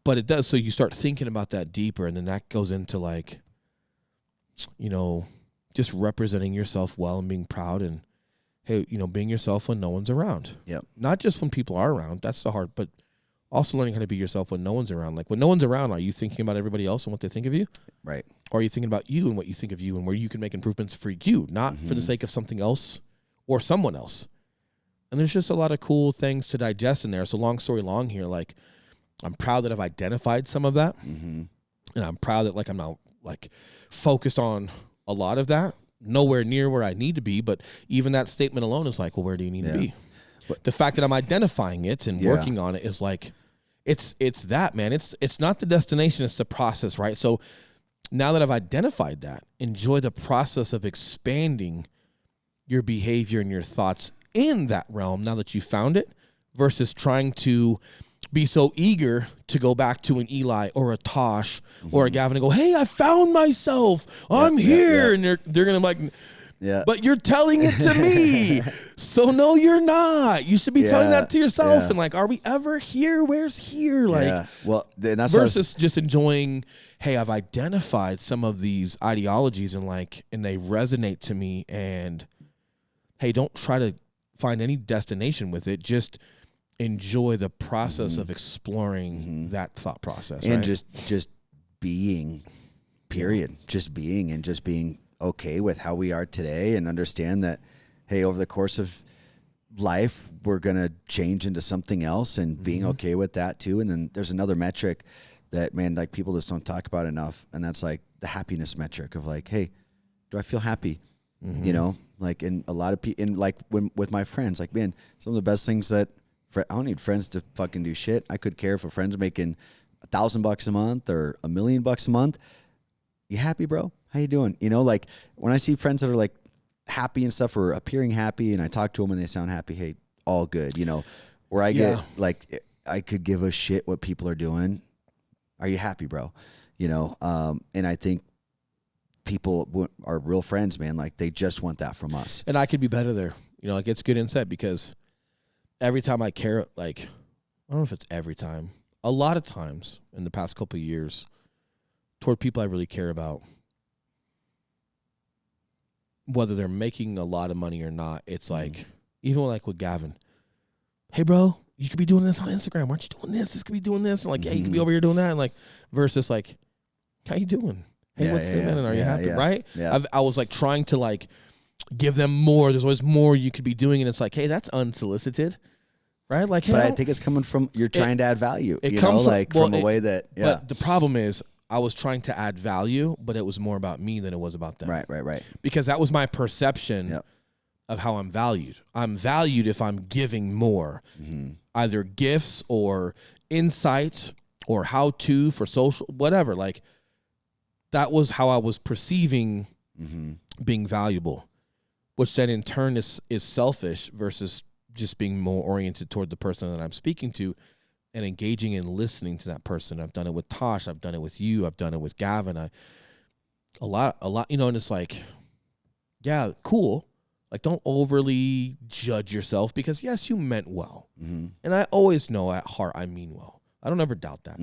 but it does. So you start thinking about that deeper, and then that goes into like, you know, just representing yourself well and being proud, and hey, you know, being yourself when no one's around. Yep. Not just when people are around. That's the hard, but also learning how to be yourself when no one's around. Like when no one's around, are you thinking about everybody else and what they think of you? Right. Or are you thinking about you and what you think of you and where you can make improvements for you, not for the sake of something else or someone else? And there's just a lot of cool things to digest in there. So long story long here, like I'm proud that I've identified some of that. And I'm proud that like I'm now like focused on a lot of that. Nowhere near where I need to be, but even that statement alone is like, well, where do you need to be? The fact that I'm identifying it and working on it is like, it's that, man. It's not the destination, it's the process, right? So now that I've identified that, enjoy the process of expanding your behavior and your thoughts in that realm now that you found it, versus trying to be so eager to go back to an Eli or a Tosh or a Gavin and go, hey, I found myself. I'm here. And they're going to like, but you're telling it to me. So no, you're not. You should be telling that to yourself. And like, are we ever here? Where's here? Like, well, then that's versus just enjoying, hey, I've identified some of these ideologies and like, and they resonate to me. And hey, don't try to find any destination with it. Just enjoy the process of exploring that thought process. And right? just being, period. Just being, and just being okay with how we are today, and understand that, hey, over the course of life, we're going to change into something else, and being okay with that too. And then there's another metric that, man, like people just don't talk about enough. And that's like the happiness metric of like, hey, do I feel happy? You know, like, in a lot of people, in like when with my friends, like, man, some of the best things that, I don't need friends to fucking do shit. I could care if a friend's making $1,000 a month or $1 million a month. You happy, bro? How you doing? You know, like when I see friends that are like happy and stuff, or appearing happy, and I talk to them and they sound happy, hey, all good. You know, where I get like, I could give a shit what people are doing. Are you happy, bro? You know, and I think people are real friends, man. Like they just want that from us. And I could be better there. You know, like it's good insight, because every time I care, like, I don't know if it's every time, a lot of times in the past couple of years, toward people I really care about, whether they're making a lot of money or not, it's like, even like with Gavin, hey, bro, you could be doing this on Instagram. Aren't you doing this? This could be doing this. And like, hey, you could be over here doing that. And like, versus like, how you doing? Hey, what's the minute? Are you happy? Right? Yeah. I was like trying to like give them more. There's always more you could be doing. And it's like, hey, that's unsolicited. Right? Like, hey, but I think it's coming from, you're trying to add value. It you comes know, like from a way that, But the problem is, I was trying to add value, but it was more about me than it was about them. Right. Because that was my perception of how I'm valued. I'm valued if I'm giving more, either gifts or insights or how-to for social, whatever. Like, that was how I was perceiving being valuable, which then in turn is selfish versus just being more oriented toward the person that I'm speaking to and engaging and listening to that person. I've done it with Tosh. I've done it with you. I've done it with Gavin. A lot, you know, and it's like, yeah, cool. Like, don't overly judge yourself, because yes, you meant well. And I always know at heart I mean well. I don't ever doubt that.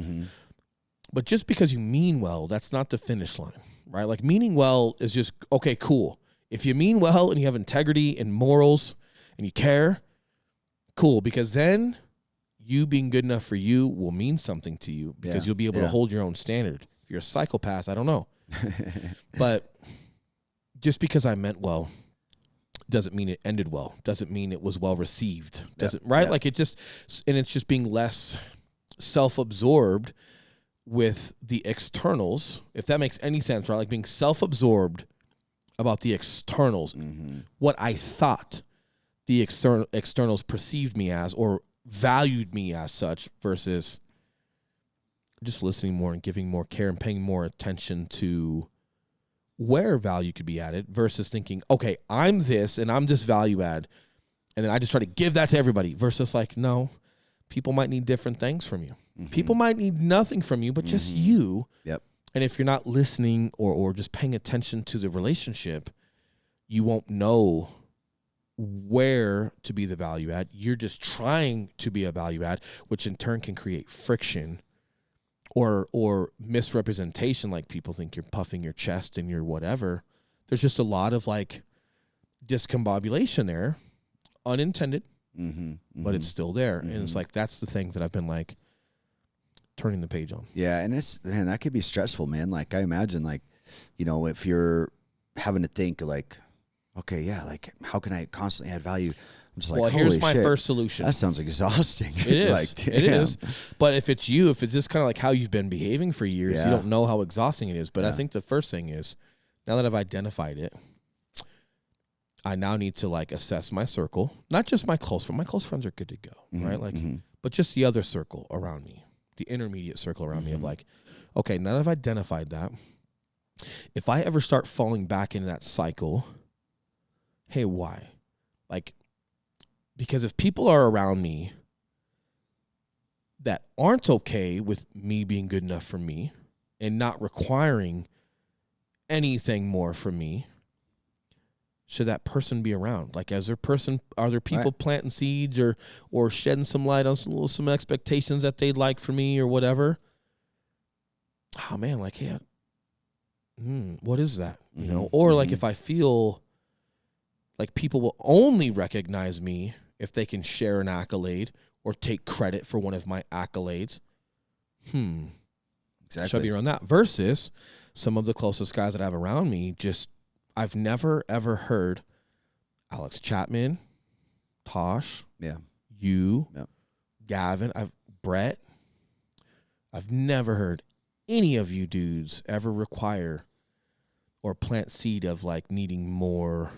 But just because you mean well, that's not the finish line, right? Like, meaning well is just, okay, cool. If you mean well and you have integrity and morals and you care, cool, because then you being good enough for you will mean something to you, because you'll be able to hold your own standard. If you're a psychopath, I don't know. But just because I meant well doesn't mean it ended well. Doesn't mean it was well received. Doesn't right? Like, it just, and it's just being less self-absorbed with the externals, if that makes any sense, right? Like being self-absorbed about the externals, what I thought the externals perceived me as or valued me as such, versus just listening more and giving more care and paying more attention to where value could be added versus thinking, okay, I'm this and I'm just value add. And then I just try to give that to everybody versus like, no, people might need different things from you. People might need nothing from you, but just you. Yep. And if you're not listening or just paying attention to the relationship, you won't know where to be the value add. You're just trying to be a value add, which in turn can create friction or misrepresentation. Like people think you're puffing your chest and you're whatever. There's just a lot of like discombobulation there, unintended, but it's still there. And it's like, that's the thing that I've been like turning the page on. Yeah. And man, that could be stressful, man. Like I imagine like, you know, if you're having to think like, okay, yeah, like how can I constantly add value? I'm just like, well, here's my shit, first solution. That sounds exhausting. It is. Like, it is. But if it's just kind of like how you've been behaving for years, you don't know how exhausting it is. But I think the first thing is, now that I've identified it, I now need to like assess my circle, not just my close friends. My close friends are good to go, right? Like, but just the other circle around me, the intermediate circle around me of like, okay, now that I've identified that, if I ever start falling back into that cycle, hey, why? Like, because if people are around me that aren't okay with me being good enough for me and not requiring anything more from me, should that person be around? Like, are there people planting seeds or shedding some light on some expectations that they'd like for me or whatever? Oh man, like, hey, what is that? You know, or like if I feel like people will only recognize me if they can share an accolade or take credit for one of my accolades. Exactly. Should I be around that? Versus some of the closest guys that I have around me, I've never, ever heard Alex Chapman, Tosh, you, Gavin, Brett. I've never heard any of you dudes ever require or plant seed of like needing more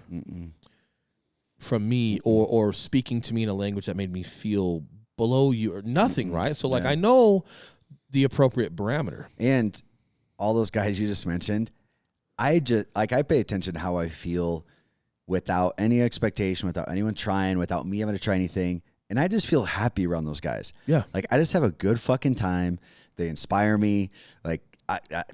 from me or speaking to me in a language that made me feel below you or nothing, right? So like I know the appropriate parameter. And all those guys you just mentioned, I pay attention to how I feel without any expectation, without anyone trying, without me having to try anything. And I just feel happy around those guys. Yeah. Like I just have a good fucking time. They inspire me. Like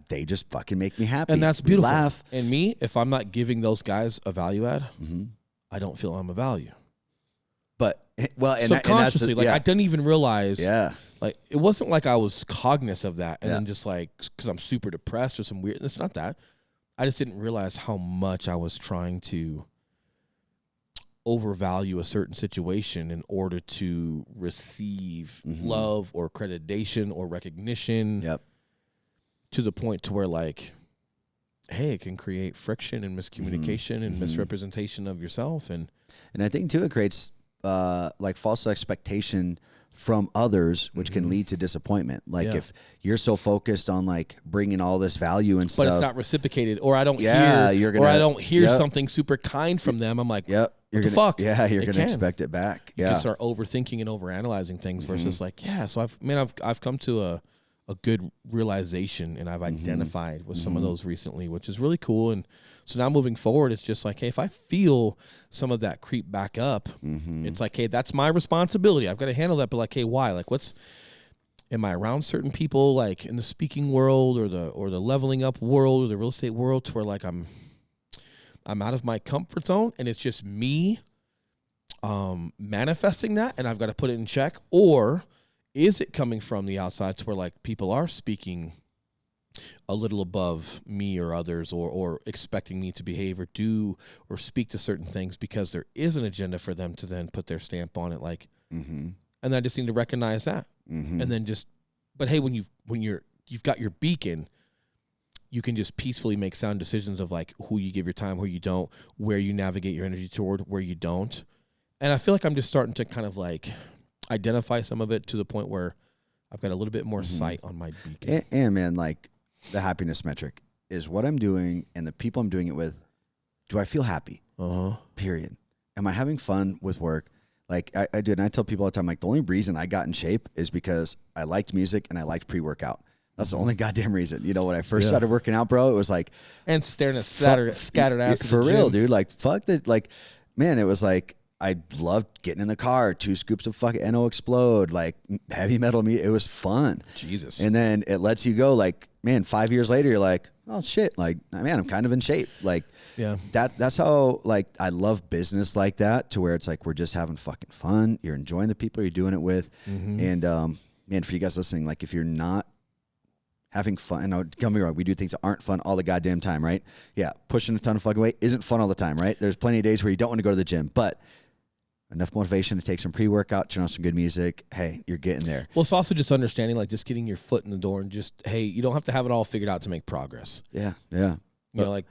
they just fucking make me happy. And that's beautiful. We laugh. And me, if I'm not giving those guys a value add, I don't feel I'm a value. But well, and subconsciously, and I didn't even realize. Yeah. Like it wasn't like I was cognizant of that, and then just like because I'm super depressed or some weird. It's not that. I just didn't realize how much I was trying to overvalue a certain situation in order to receive love or accreditation or recognition. Yep. To the point to where like, hey, it can create friction and miscommunication and misrepresentation of yourself. And I think too, it creates like false expectation from others, which can lead to disappointment. Like if you're so focused on like bringing all this value and stuff, but it's not reciprocated, or I don't hear something super kind from them. I'm like, you're gonna, fuck? Yeah, you're gonna expect it back. You can start overthinking and overanalyzing things versus like, so I've come to a good realization, and I've identified with some of those recently, which is really cool. And so now moving forward, it's just like, hey, if I feel some of that creep back up, it's like, hey, that's my responsibility. I've got to handle that. But like, hey, why? Like, am I around certain people, like in the speaking world or the leveling up world or the real estate world, to where like I'm out of my comfort zone and it's just me manifesting that, and I've got to put it in check? Or is it coming from the outside to where like people are speaking a little above me or others, or expecting me to behave or do or speak to certain things because there is an agenda for them to then put their stamp on it, like, and I just need to recognize that, and then but hey, when you've got your beacon, you can just peacefully make sound decisions of like who you give your time, who you don't, where you navigate your energy toward, where you don't. And I feel like I'm just starting to kind of like identify some of it to the point where I've got a little bit more sight on my beacon. And man, like the happiness metric is what I'm doing and the people I'm doing it with. Do I feel happy? Period. Am I having fun with work? Like I do. And I tell people all the time, like the only reason I got in shape is because I liked music and I liked pre-workout. That's the only goddamn reason. You know, when I first Yeah. started working out, bro, it was like And staring at scattered ass at for the real, gym. dude. Like fuck that. Like, man, it was like I loved getting in the car, 2 scoops of fucking NO Explode, like heavy metal meat. It was fun. Jesus. And then it lets you go. Like, man, 5 years later, you're like, oh shit. Like, man, I'm kind of in shape. Like, Yeah. That's how, like, I love business like that, to where it's like we're just having fucking fun. You're enjoying the people you're doing it with, and man, for you guys listening, like, if you're not having fun, no, don't get me wrong, we do things that aren't fun all the goddamn time, right? Yeah, pushing a ton of fucking weight isn't fun all the time, right? There's plenty of days where you don't want to go to the gym, but enough motivation to take some pre-workout, turn on some good music. Hey, you're getting there. Well, it's also just understanding, like, just getting your foot in the door and just, hey, you don't have to have it all figured out to make progress. Yeah. You know, like,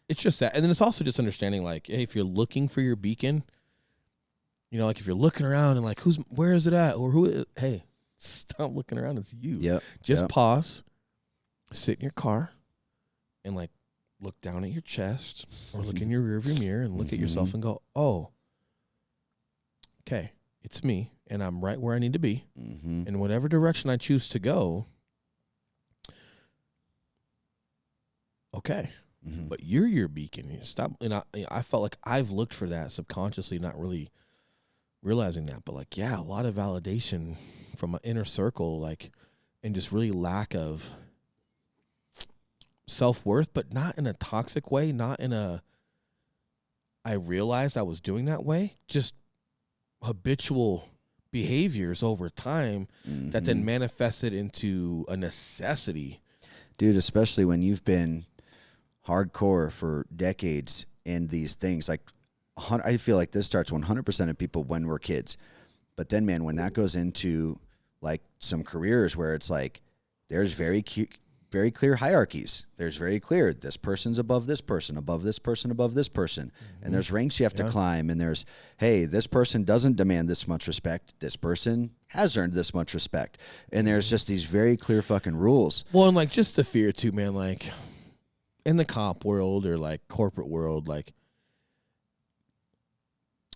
it's just that. And then it's also just understanding, like, hey, if you're looking for your beacon, you know, like, if you're looking around and, like, where is it at? Or hey, stop looking around. It's you. Yep. Just pause, sit in your car, and, like, look down at your chest or look in your rearview mirror and look at yourself and go, oh, okay, it's me, and I'm right where I need to be. In whatever direction I choose to go, okay. But you're your beacon. You stop. And I felt like I've looked for that subconsciously, not really realizing that. But, like, yeah, a lot of validation from an inner circle, like, and just really lack of self-worth, but not in a toxic way, not in a I realized I was doing that way, just habitual behaviors over time that then manifested into a necessity. Dude, especially when you've been hardcore for decades in these things. Like, I feel like this starts 100% of people when we're kids. But then, man, when that goes into, like, some careers where it's like there's very clear hierarchies. There's very clear, this person's above this person, above this person, above this person. And there's ranks you have to climb. And there's, hey, this person doesn't demand this much respect. This person has earned this much respect. And there's just these very clear fucking rules. Well, and, like, just the fear too, man, like, in the cop world or, like, corporate world, like,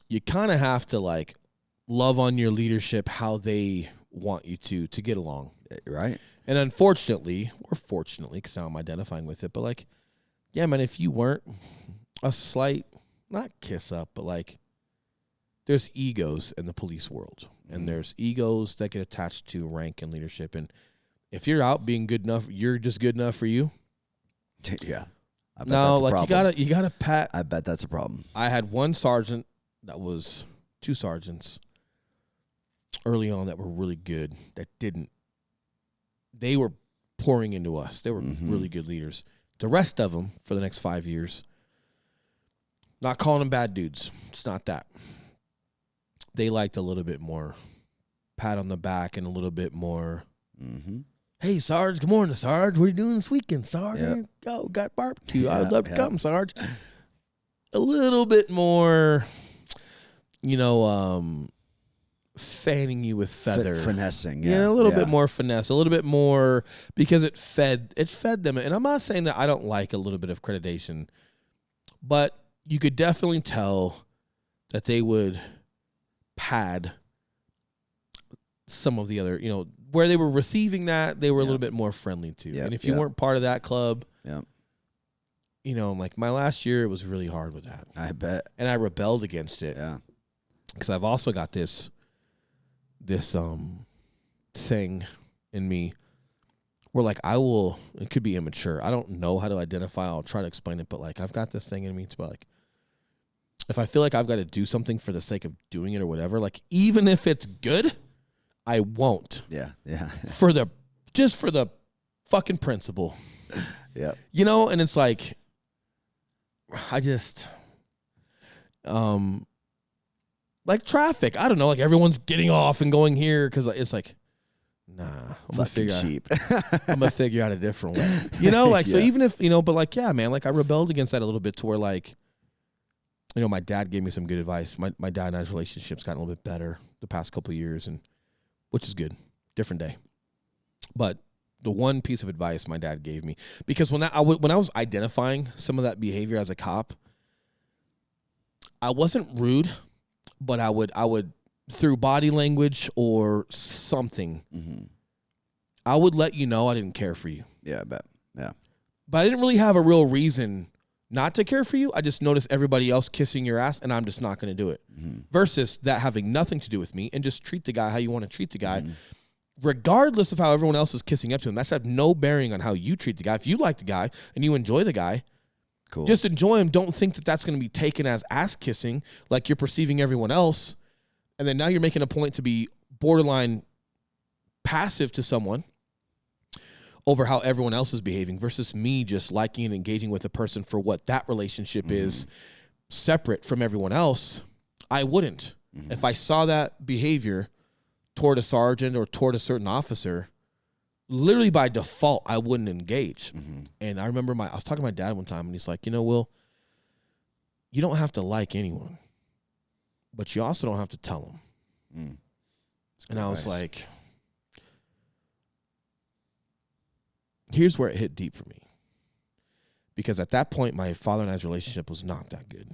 you kind of have to, like, love on your leadership how they want you to get along. Right. And unfortunately, or fortunately, because now I'm identifying with it, but, like, yeah, man, if you weren't a slight, not kiss up, but, like, there's egos in the police world. And there's egos that get attached to rank and leadership. And if you're out being good enough, you're just good enough for you. Yeah. I bet No, that's a like, problem. you gotta pat. I bet that's a problem. I had one sergeant that was 2 sergeants early on that were really good that didn't. They were pouring into us. They were really good leaders. The rest of them, for the next 5 years, not calling them bad dudes. It's not that. They liked a little bit more pat on the back and a little bit more, hey, Sarge, good morning, Sarge. What are you doing this weekend, Sarge? Yep. Oh, got barbecue. I'd love to come, Sarge. A little bit more, you know, fanning you with feather. Finessing, Yeah, a little bit more finesse, a little bit more, because it fed them. And I'm not saying that I don't like a little bit of accreditation, but you could definitely tell that they would pad some of the other, you know, where they were receiving that, they were a little bit more friendly too. Yep, And if you weren't part of that club, Yep. you know, like, my last year, it was really hard with that. I bet. And I rebelled against it. Yeah. Because I've also got this thing in me where, like, it could be immature. I don't know how to identify. I'll try to explain it, but, like, I've got this thing in me to, like, if I feel like I've got to do something for the sake of doing it or whatever, like, even if it's good, I won't. Yeah. Just for the fucking principle. Yeah. You know, and it's like, I just, like traffic. I don't know, like, everyone's getting off and going here because it's like, nah, I'm gonna figure out a different way. You know, like, so even if, you know, but, like, yeah, man, like, I rebelled against that a little bit to where, like, you know, my dad gave me some good advice. My dad and I's relationship's gotten a little bit better the past couple of years, and which is good. Different day. But the one piece of advice my dad gave me, because when I was identifying some of that behavior as a cop, I wasn't rude, but I would through body language or something, I would let you know I didn't care for you. Yeah, I bet. Yeah. But I didn't really have a real reason not to care for you. I just noticed everybody else kissing your ass, and I'm just not going to do it. Versus that having nothing to do with me, and just treat the guy how you want to treat the guy, regardless of how everyone else is kissing up to him. That's have no bearing on how you treat the guy. If you like the guy and you enjoy the guy, Cool. just enjoy him. Don't think that that's going to be taken as ass kissing, like you're perceiving everyone else. And then now you're making a point to be borderline passive to someone over how everyone else is behaving versus me just liking and engaging with a person for what that relationship is separate from everyone else. I wouldn't. If I saw that behavior toward a sergeant or toward a certain officer, literally by default, I wouldn't engage. And I remember I was talking to my dad one time, and he's like, Will, you don't have to like anyone, but you also don't have to tell them. And I was like, here's where it hit deep for me. Because at that point, my father and I's relationship was not that good.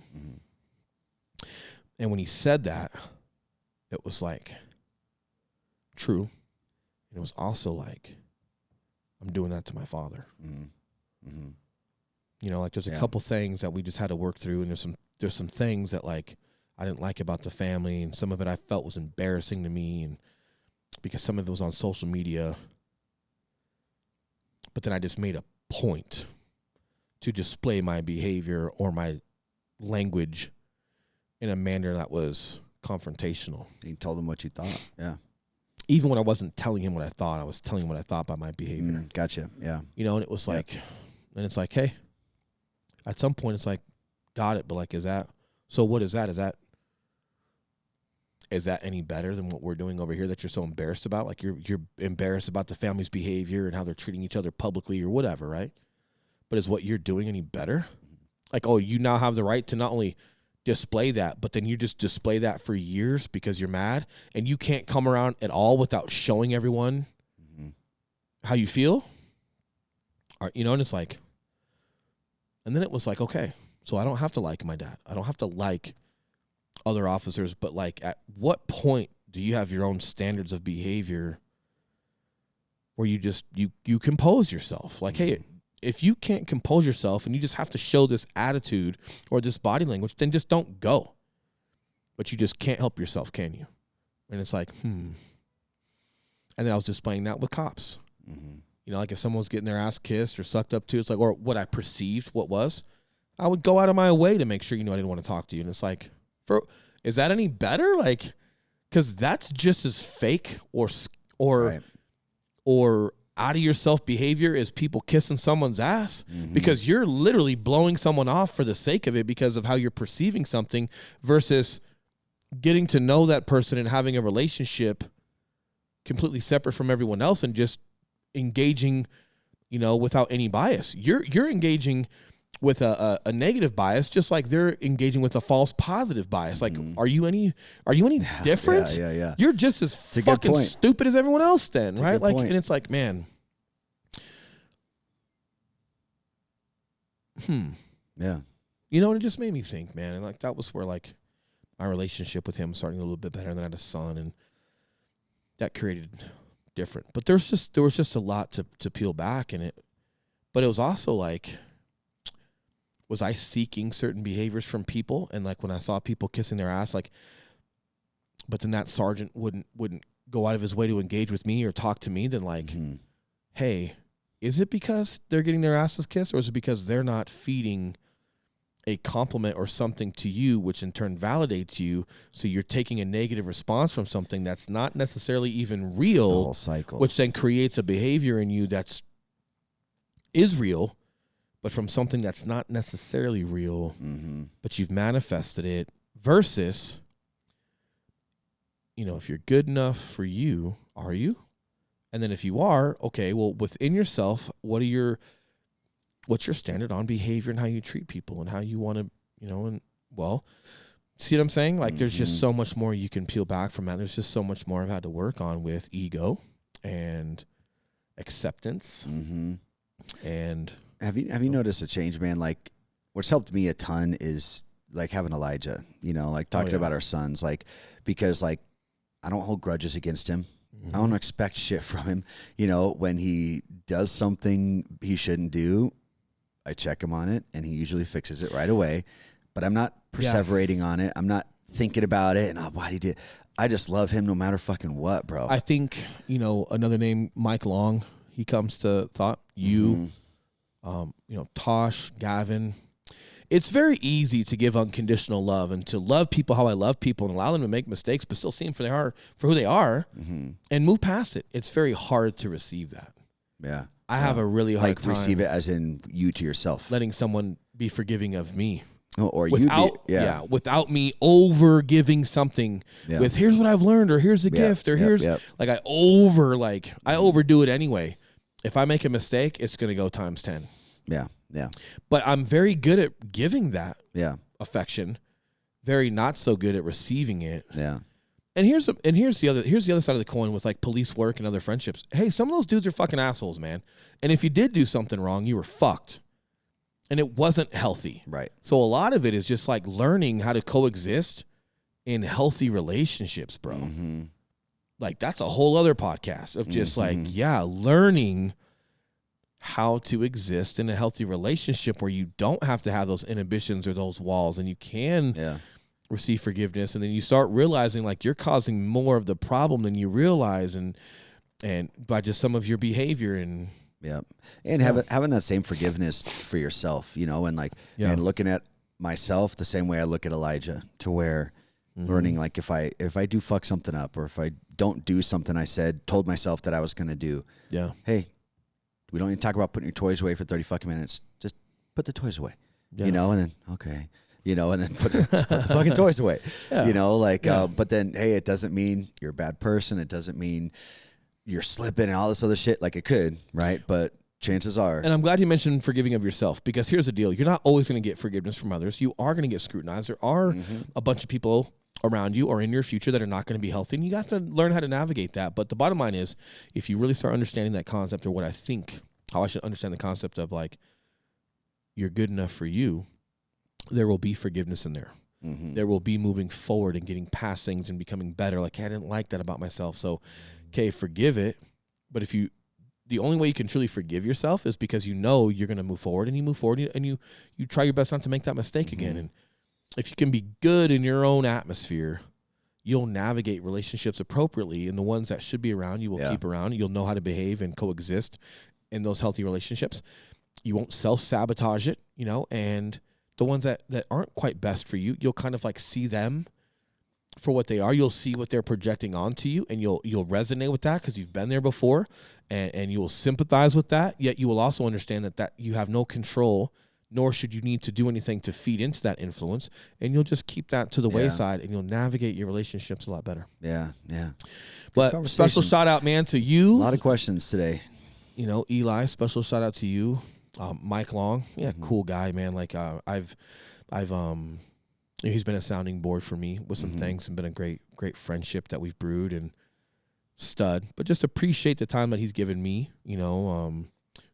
And when he said that, it was like, true. And it was also like, I'm doing that to my father. You know, like there's a couple things that we just had to work through, and there's some things that like I didn't like about the family, and some of it I felt was embarrassing to me, and because some of it was on social media. But then I just made a point to display my behavior or my language in a manner that was confrontational. You told him what you thought. Yeah. Even when I wasn't telling him what I thought, I was telling him what I thought about my behavior. Gotcha. Yeah. You know, and it was like, and it's like, hey, at some point it's like, got it. But like, so what is that? Is that any better than what we're doing over here that you're so embarrassed about? Like you're embarrassed about the family's behavior and how they're treating each other publicly or whatever, right? But is what you're doing any better? Like, oh, you now have the right to not only display that, but then you just display that for years because you're mad, and you can't come around at all without showing everyone how you feel. Or, you know, and it's like, and then it was like, okay, so I don't have to like my dad. I don't have to like other officers, but like at what point do you have your own standards of behavior where you just, you compose yourself? Like, hey, if you can't compose yourself and you just have to show this attitude or this body language, then just don't go. But you just can't help yourself, can you? And it's like, And then I was displaying that with cops. You know, like if someone was getting their ass kissed or sucked up to, it's like, or what I perceived what was, I would go out of my way to make sure, I didn't want to talk to you. And it's like, is that any better? Like, because that's just as fake or out of yourself behavior as people kissing someone's ass, because you're literally blowing someone off for the sake of it because of how you're perceiving something versus getting to know that person and having a relationship completely separate from everyone else and just engaging, without any bias. You're engaging with a negative bias, just like they're engaging with a false positive bias. Like, are you any different? Yeah. You're just as fucking stupid as everyone else then, right? Like, point. and it's like, man. Yeah. And it just made me think, man. And like, that was where like my relationship with him was starting a little bit better. And then I had a son, and that created different. But there was just a lot to peel back in it. But it was also like, was I seeking certain behaviors from people? And like when I saw people kissing their ass, like, but then that sergeant wouldn't go out of his way to engage with me or talk to me, then like, hey, is it because they're getting their asses kissed, or is it because they're not feeding a compliment or something to you, which in turn validates you, so you're taking a negative response from something that's not necessarily even real, it's the whole cycle, which then creates a behavior in you is real, but from something that's not necessarily real, but you've manifested it, versus, if you're good enough for you, are you? And then if you are, okay, well, within yourself, what's your standard on behavior and how you treat people and how you want to, see what I'm saying? Like, there's just so much more you can peel back from that. There's just so much more I've had to work on with ego and acceptance. And have you noticed a change, man? Like, what's helped me a ton is like having Elijah, like talking about our sons, like, because like I don't hold grudges against him. I don't expect shit from him. You know, when he does something he shouldn't do, I check him on it, and he usually fixes it right away. But I'm not perseverating on it. I'm not thinking about it and why he did. I just love him no matter fucking what, bro. I think, you know, another name, Mike Long, he comes to thought. You, you know, Tosh, Gavin. It's very easy to give unconditional love and to love people how I love people and allow them to make mistakes, but still see them for who they are, and move past it. It's very hard to receive that. Yeah. I have a really hard time. Receive it as in you to yourself. Letting someone be forgiving of me. Oh, or without me over giving something with here's what I've learned or here's a gift or here's like I overdo it anyway. If I make a mistake, it's going to go times 10. Yeah. Yeah. But I'm very good at giving that affection, very not so good at receiving it. Yeah. And here's the other side of the coin with like police work and other friendships. Hey, some of those dudes are fucking assholes, man. And if you did do something wrong, you were fucked. And it wasn't healthy. Right. So a lot of it is just like learning how to coexist in healthy relationships, bro. Mm-hmm. Like that's a whole other podcast of just learning how to exist in a healthy relationship where you don't have to have those inhibitions or those walls and you can receive forgiveness. And then you start realizing like you're causing more of the problem than you realize and by just some of your behavior and having that same forgiveness for yourself, you know, and like and looking at myself the same way I look at Elijah, to where learning like if I do fuck something up or if I don't do something I told myself that I was going to do. Yeah. Hey, we don't need to talk about putting your toys away for 30 fucking minutes. Just put the toys away, you know, and then, okay. You know, and then put the fucking toys away, you know, like, but then, hey, it doesn't mean you're a bad person. It doesn't mean you're slipping and all this other shit like it could, right? But chances are. And I'm glad you mentioned forgiving of yourself, because here's the deal. You're not always going to get forgiveness from others. You are going to get scrutinized. There are a bunch of people around you or in your future that are not going to be healthy, and you got to learn how to navigate that. But the bottom line is, if you really start understanding that concept, or what I think, how I should understand the concept of like, you're good enough for you, there will be forgiveness in there. There will be moving forward and getting past things and becoming better. Like, hey, I didn't like that about myself. So, okay, forgive it. But the only way you can truly forgive yourself is because you know you're going to move forward, and you move forward and you try your best not to make that mistake again. And if you can be good in your own atmosphere, you'll navigate relationships appropriately, and the ones that should be around you will keep around. You'll know how to behave and coexist in those healthy relationships. You won't self-sabotage it, you know, and the ones that aren't quite best for you, you'll kind of like see them for what they are. You'll see what they're projecting onto you, and you'll resonate with that because you've been there before, and you will sympathize with that. Yet you will also understand that you have no control, nor should you need to do anything to feed into that influence, and you'll just keep that to the wayside, and you'll navigate your relationships a lot better. Yeah, yeah. But special shout out, man, to you. A lot of questions today. You know, Eli, special shout out to you. Mike Long, cool guy, man. Like I've he's been a sounding board for me with some things, and been a great friendship that we've brewed, and stud. But just appreciate the time that he's given me. You know,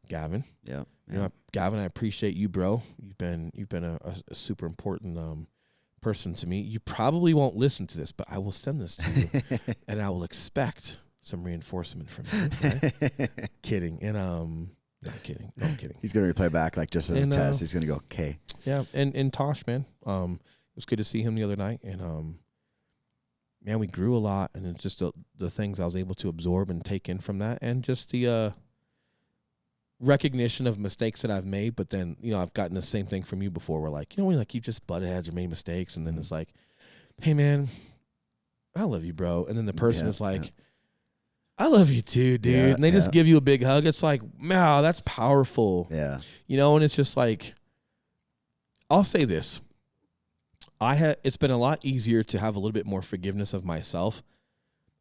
Gavin. Yeah. You know, Gavin, I appreciate you, bro. You've been a super important person to me. You probably won't listen to this, but I will send this to you, and I will expect some reinforcement from you. Okay? Kidding. And no, I'm kidding. No, I'm kidding. He's going to replay back like just as a test. He's going to go, okay. Yeah, and Tosh, man. It was good to see him the other night. And, man, we grew a lot. And it's just the things I was able to absorb and take in from that. And just the recognition of mistakes that I've made. But then, you know, I've gotten the same thing from you before. Where, like, you know, when like you just butt heads or made mistakes. And then it's like, hey, man, I love you, bro. And then the person is like, I love you too, dude. And they just give you a big hug. It's like, wow, that's powerful. Yeah. You know, and it's just like, I'll say this. It's been a lot easier to have a little bit more forgiveness of myself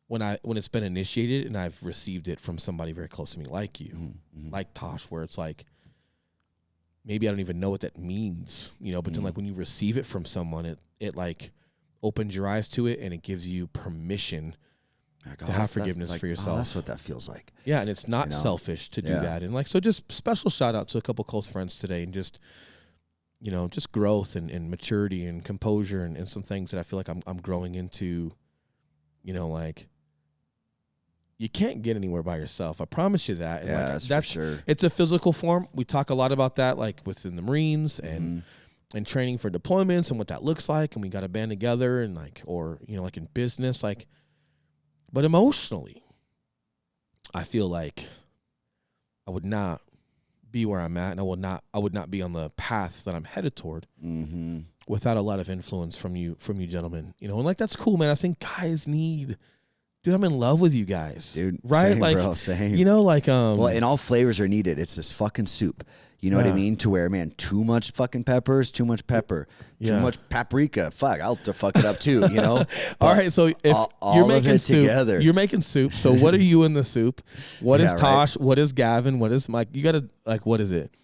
when it's been initiated and I've received it from somebody very close to me, like you, like Tosh, where it's like, maybe I don't even know what that means, you know, but then like when you receive it from someone, it like opens your eyes to it, and it gives you permission to have forgiveness for yourself. Oh, that's what that feels like. Yeah, and it's not selfish to do that. And like, so just special shout out to a couple close friends today, and just, you know, just growth and maturity and composure and some things that I feel like I'm growing into, you know, like, you can't get anywhere by yourself. I promise you that. And Yeah, that's for sure. It's a physical form. We talk a lot about that, like within the Marines and training for deployments and what that looks like. And we got to band together and like, or, you know, like in business, like, but emotionally, I feel like I would not be where I'm at, and I would not be on the path that I'm headed toward without a lot of influence from you gentlemen. You know, and like that's cool, man. I think guys need, dude, I'm in love with you guys, dude. Right, same, like, bro, same. you know, like well, and all flavors are needed. It's this fucking soup. You know what I mean? To where, man, too much fucking peppers, too much pepper, too much paprika. Fuck, I'll fuck it up too. You know. All right, so if all you're of making it soup, together. you're making soup. So what are you in the soup? What is Yeah, Tosh? What is Gavin? What is Mike? You gotta like, what is it?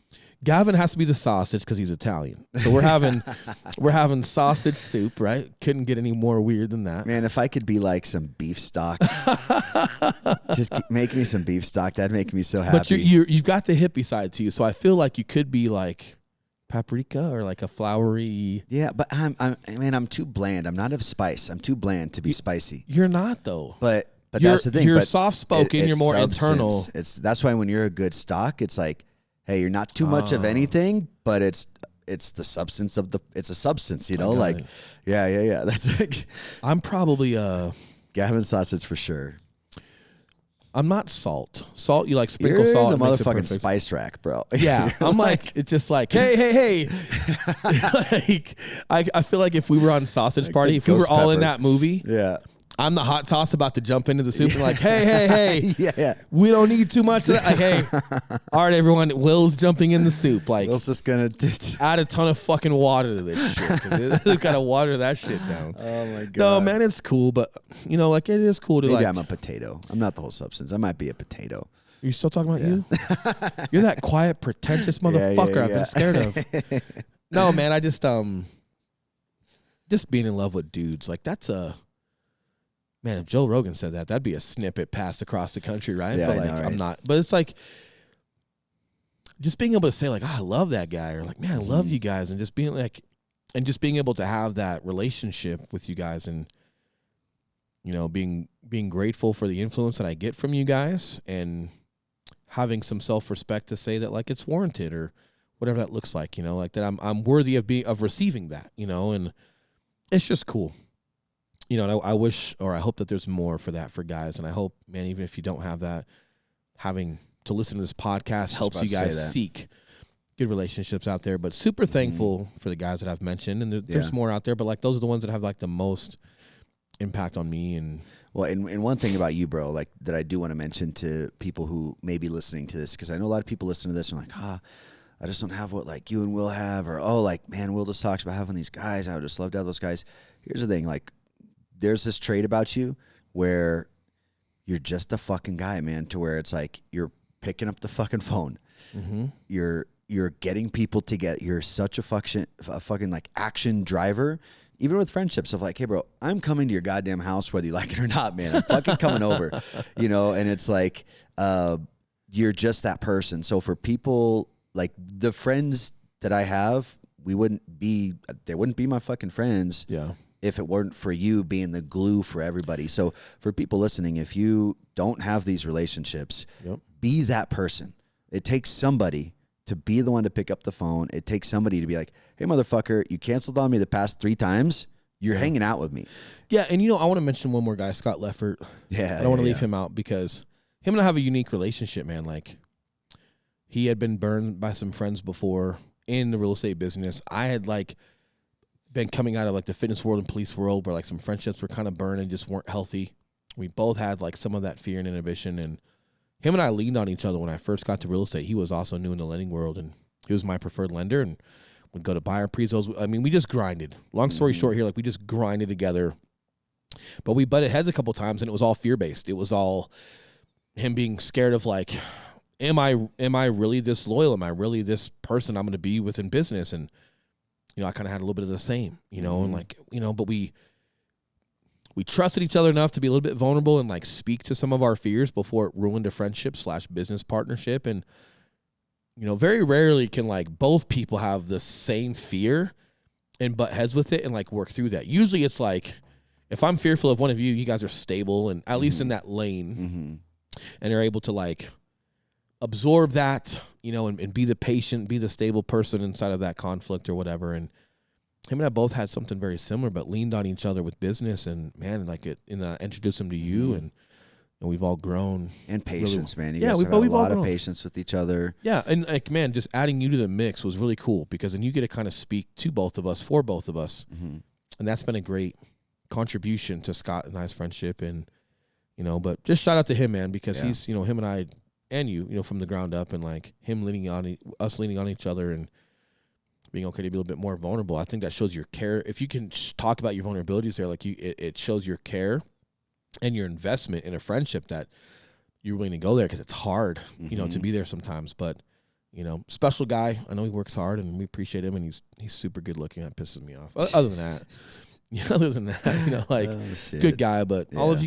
Gavin has to be the sausage because he's Italian. So we're having sausage soup, right? Couldn't get any more weird than that. Man, if I could be like some beef stock, just make me some beef stock. That'd make me so happy. But you've got the hippie side to you, so I feel like you could be like paprika or like a floury. Yeah, but I'm too bland. I'm not of spice. I'm too bland to be spicy. You're not though. But that's the thing. You're but soft spoken. You're more substance. internal. That's why when you're a good stock, it's like, hey, you're not too much of anything, but it's the substance of it's a substance, you know, like, yeah. That's like, I'm probably Gavin sausage for sure. I'm not salt. Salt, you like sprinkle You're salt. the It makes it motherfucking perfect. spice rack, bro. Yeah, I'm like, it's just like, hey. Like, I feel like if we were on Sausage Party, if we were all in that movie, Yeah. I'm the hot sauce about to jump into the soup and like, hey, Yeah. we don't need too much of that. Like, hey, all right, everyone, Will's jumping in the soup. Like, Will's just gonna add a ton of fucking water to this shit. We gotta water that shit down. Oh my god. No, man, it's cool, but you know, like it is cool to Maybe like. I'm a potato. I'm not the whole substance. I might be a potato. Are you still talking about you? You're that quiet, pretentious motherfucker I've been scared of. No, man, I just being in love with dudes, like that's a. Man, if Joe Rogan said that, that'd be a snippet passed across the country, right? Yeah, but I like, know, right? I'm not. But it's like just being able to say like, oh, I love that guy, or like, man, I love you guys, and just being like, and just being able to have that relationship with you guys, and you know, being grateful for the influence that I get from you guys, and having some self-respect to say that like it's warranted or whatever that looks like, you know, like that I'm worthy of receiving that, you know, and it's just cool. You know, and I wish, or I hope that there's more for that for guys. And I hope, man, even if you don't have that, having to listen to this podcast helps you guys seek good relationships out there. But super thankful for the guys that I've mentioned. And there's more out there, but like those are the ones that have like the most impact on me. And well, and one thing about you, bro, like that I do want to mention to people who may be listening to this, because I know a lot of people listen to this and are like, I just don't have what like you and Will have, or like, man, Will just talks about having these guys. I would just love to have those guys. Here's the thing, like, there's this trait about you where you're just a fucking guy, man, to where it's like you're picking up the fucking phone. You're getting people together. You're such a fucking like action driver, even with friendships of like, hey, bro, I'm coming to your goddamn house whether you like it or not, man. I'm fucking coming over, you know, and it's like you're just that person. So for people like the friends that I have, they wouldn't be my fucking friends. yeah. If it weren't for you being the glue for everybody. So for people listening, if you don't have these relationships, be that person. It takes somebody to be the one to pick up the phone. It takes somebody to be like, hey, motherfucker, you canceled on me the past 3 times. You're hanging out with me. Yeah, and you know, I want to mention one more guy, Scott Leffert. Yeah. I don't want to leave him out because him and I have a unique relationship, man. Like, he had been burned by some friends before in the real estate business. I had like been coming out of like the fitness world and police world where like some friendships were kind of burned and just weren't healthy. We both had like some of that fear and inhibition, and him and I leaned on each other when I first got to real estate. He was also new in the lending world, and he was my preferred lender and would go to buyer prezos. I mean, we just grinded. Long story short here, like we just grinded together, but we butted heads a couple times, and it was all fear-based. It was all him being scared of like, am I really this loyal? Am I really this person I'm going to be within business? And you know, I kind of had a little bit of the same, you know, and like, you know, but we trusted each other enough to be a little bit vulnerable and like speak to some of our fears before it ruined a friendship / business partnership. And, you know, very rarely can like both people have the same fear and butt heads with it and like work through that. Usually it's like, if I'm fearful of one of you, you guys are stable and at least in that lane, and they're able to like absorb that, you know, and be the patient, be the stable person inside of that conflict or whatever. And him and I both had something very similar, but leaned on each other with business, and man, like introduced him to you, and we've all grown. And patience, really, man. You guys have a we've all lot of grown. patience with each other. Yeah, and like, man, just adding you to the mix was really cool, because then you get to kind of speak to both of us, for both of us, and that's been a great contribution to Scott and I's friendship. And you know, but just shout out to him, man, because he's, you know, him and I and you know, from the ground up, and like him leaning on each other and being okay to be a little bit more vulnerable. I think that shows your care. If you can just talk about your vulnerabilities there, like it shows your care and your investment in a friendship, that you're willing to go there, because it's hard, you know, to be there sometimes. But you know, special guy. I know he works hard, and we appreciate him, and he's super good looking. That pisses me off. Other than that, you know, like good guy. But all of you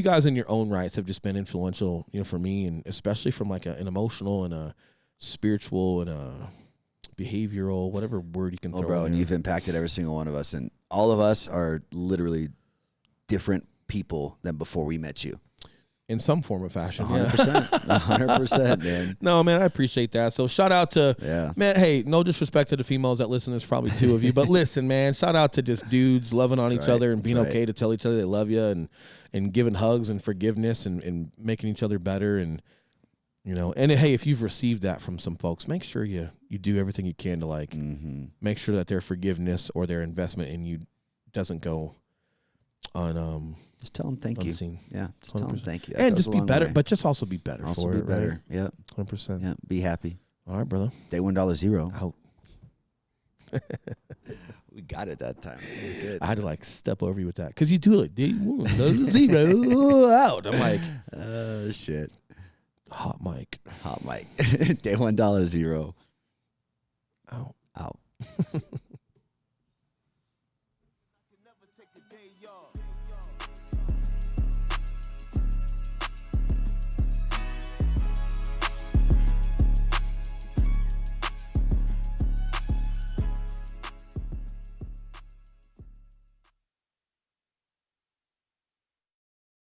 guys in your own rights have just been influential, you know, for me, and especially from like an emotional and a spiritual and a behavioral, whatever word you can throw. Bro, in and there. you've impacted every single one of us, and all of us are literally different people than before we met you. In some form or fashion. 100%. 100%, man. No, man, I appreciate that. So shout out to, man, hey, no disrespect to the females that listen. There's probably two of you. But listen, man, shout out to just dudes loving on each other and being okay to tell each other they love you, and giving hugs and forgiveness and making each other better. And, you know, and hey, if you've received that from some folks, make sure you do everything you can to like make sure that their forgiveness or their investment in you doesn't go on just tell them thank unseen. You. Yeah, just 100%. Tell them thank you. That and just be better, way. but just also be better also for be it, better. right? Yep. 100%. Yeah, be happy. All right, brother. Day $1 Out. We got it that time. It was good. I had to like step over you with that, because you do like day $1 out. I'm like, shit. hot mic. Day $1. Out. Out.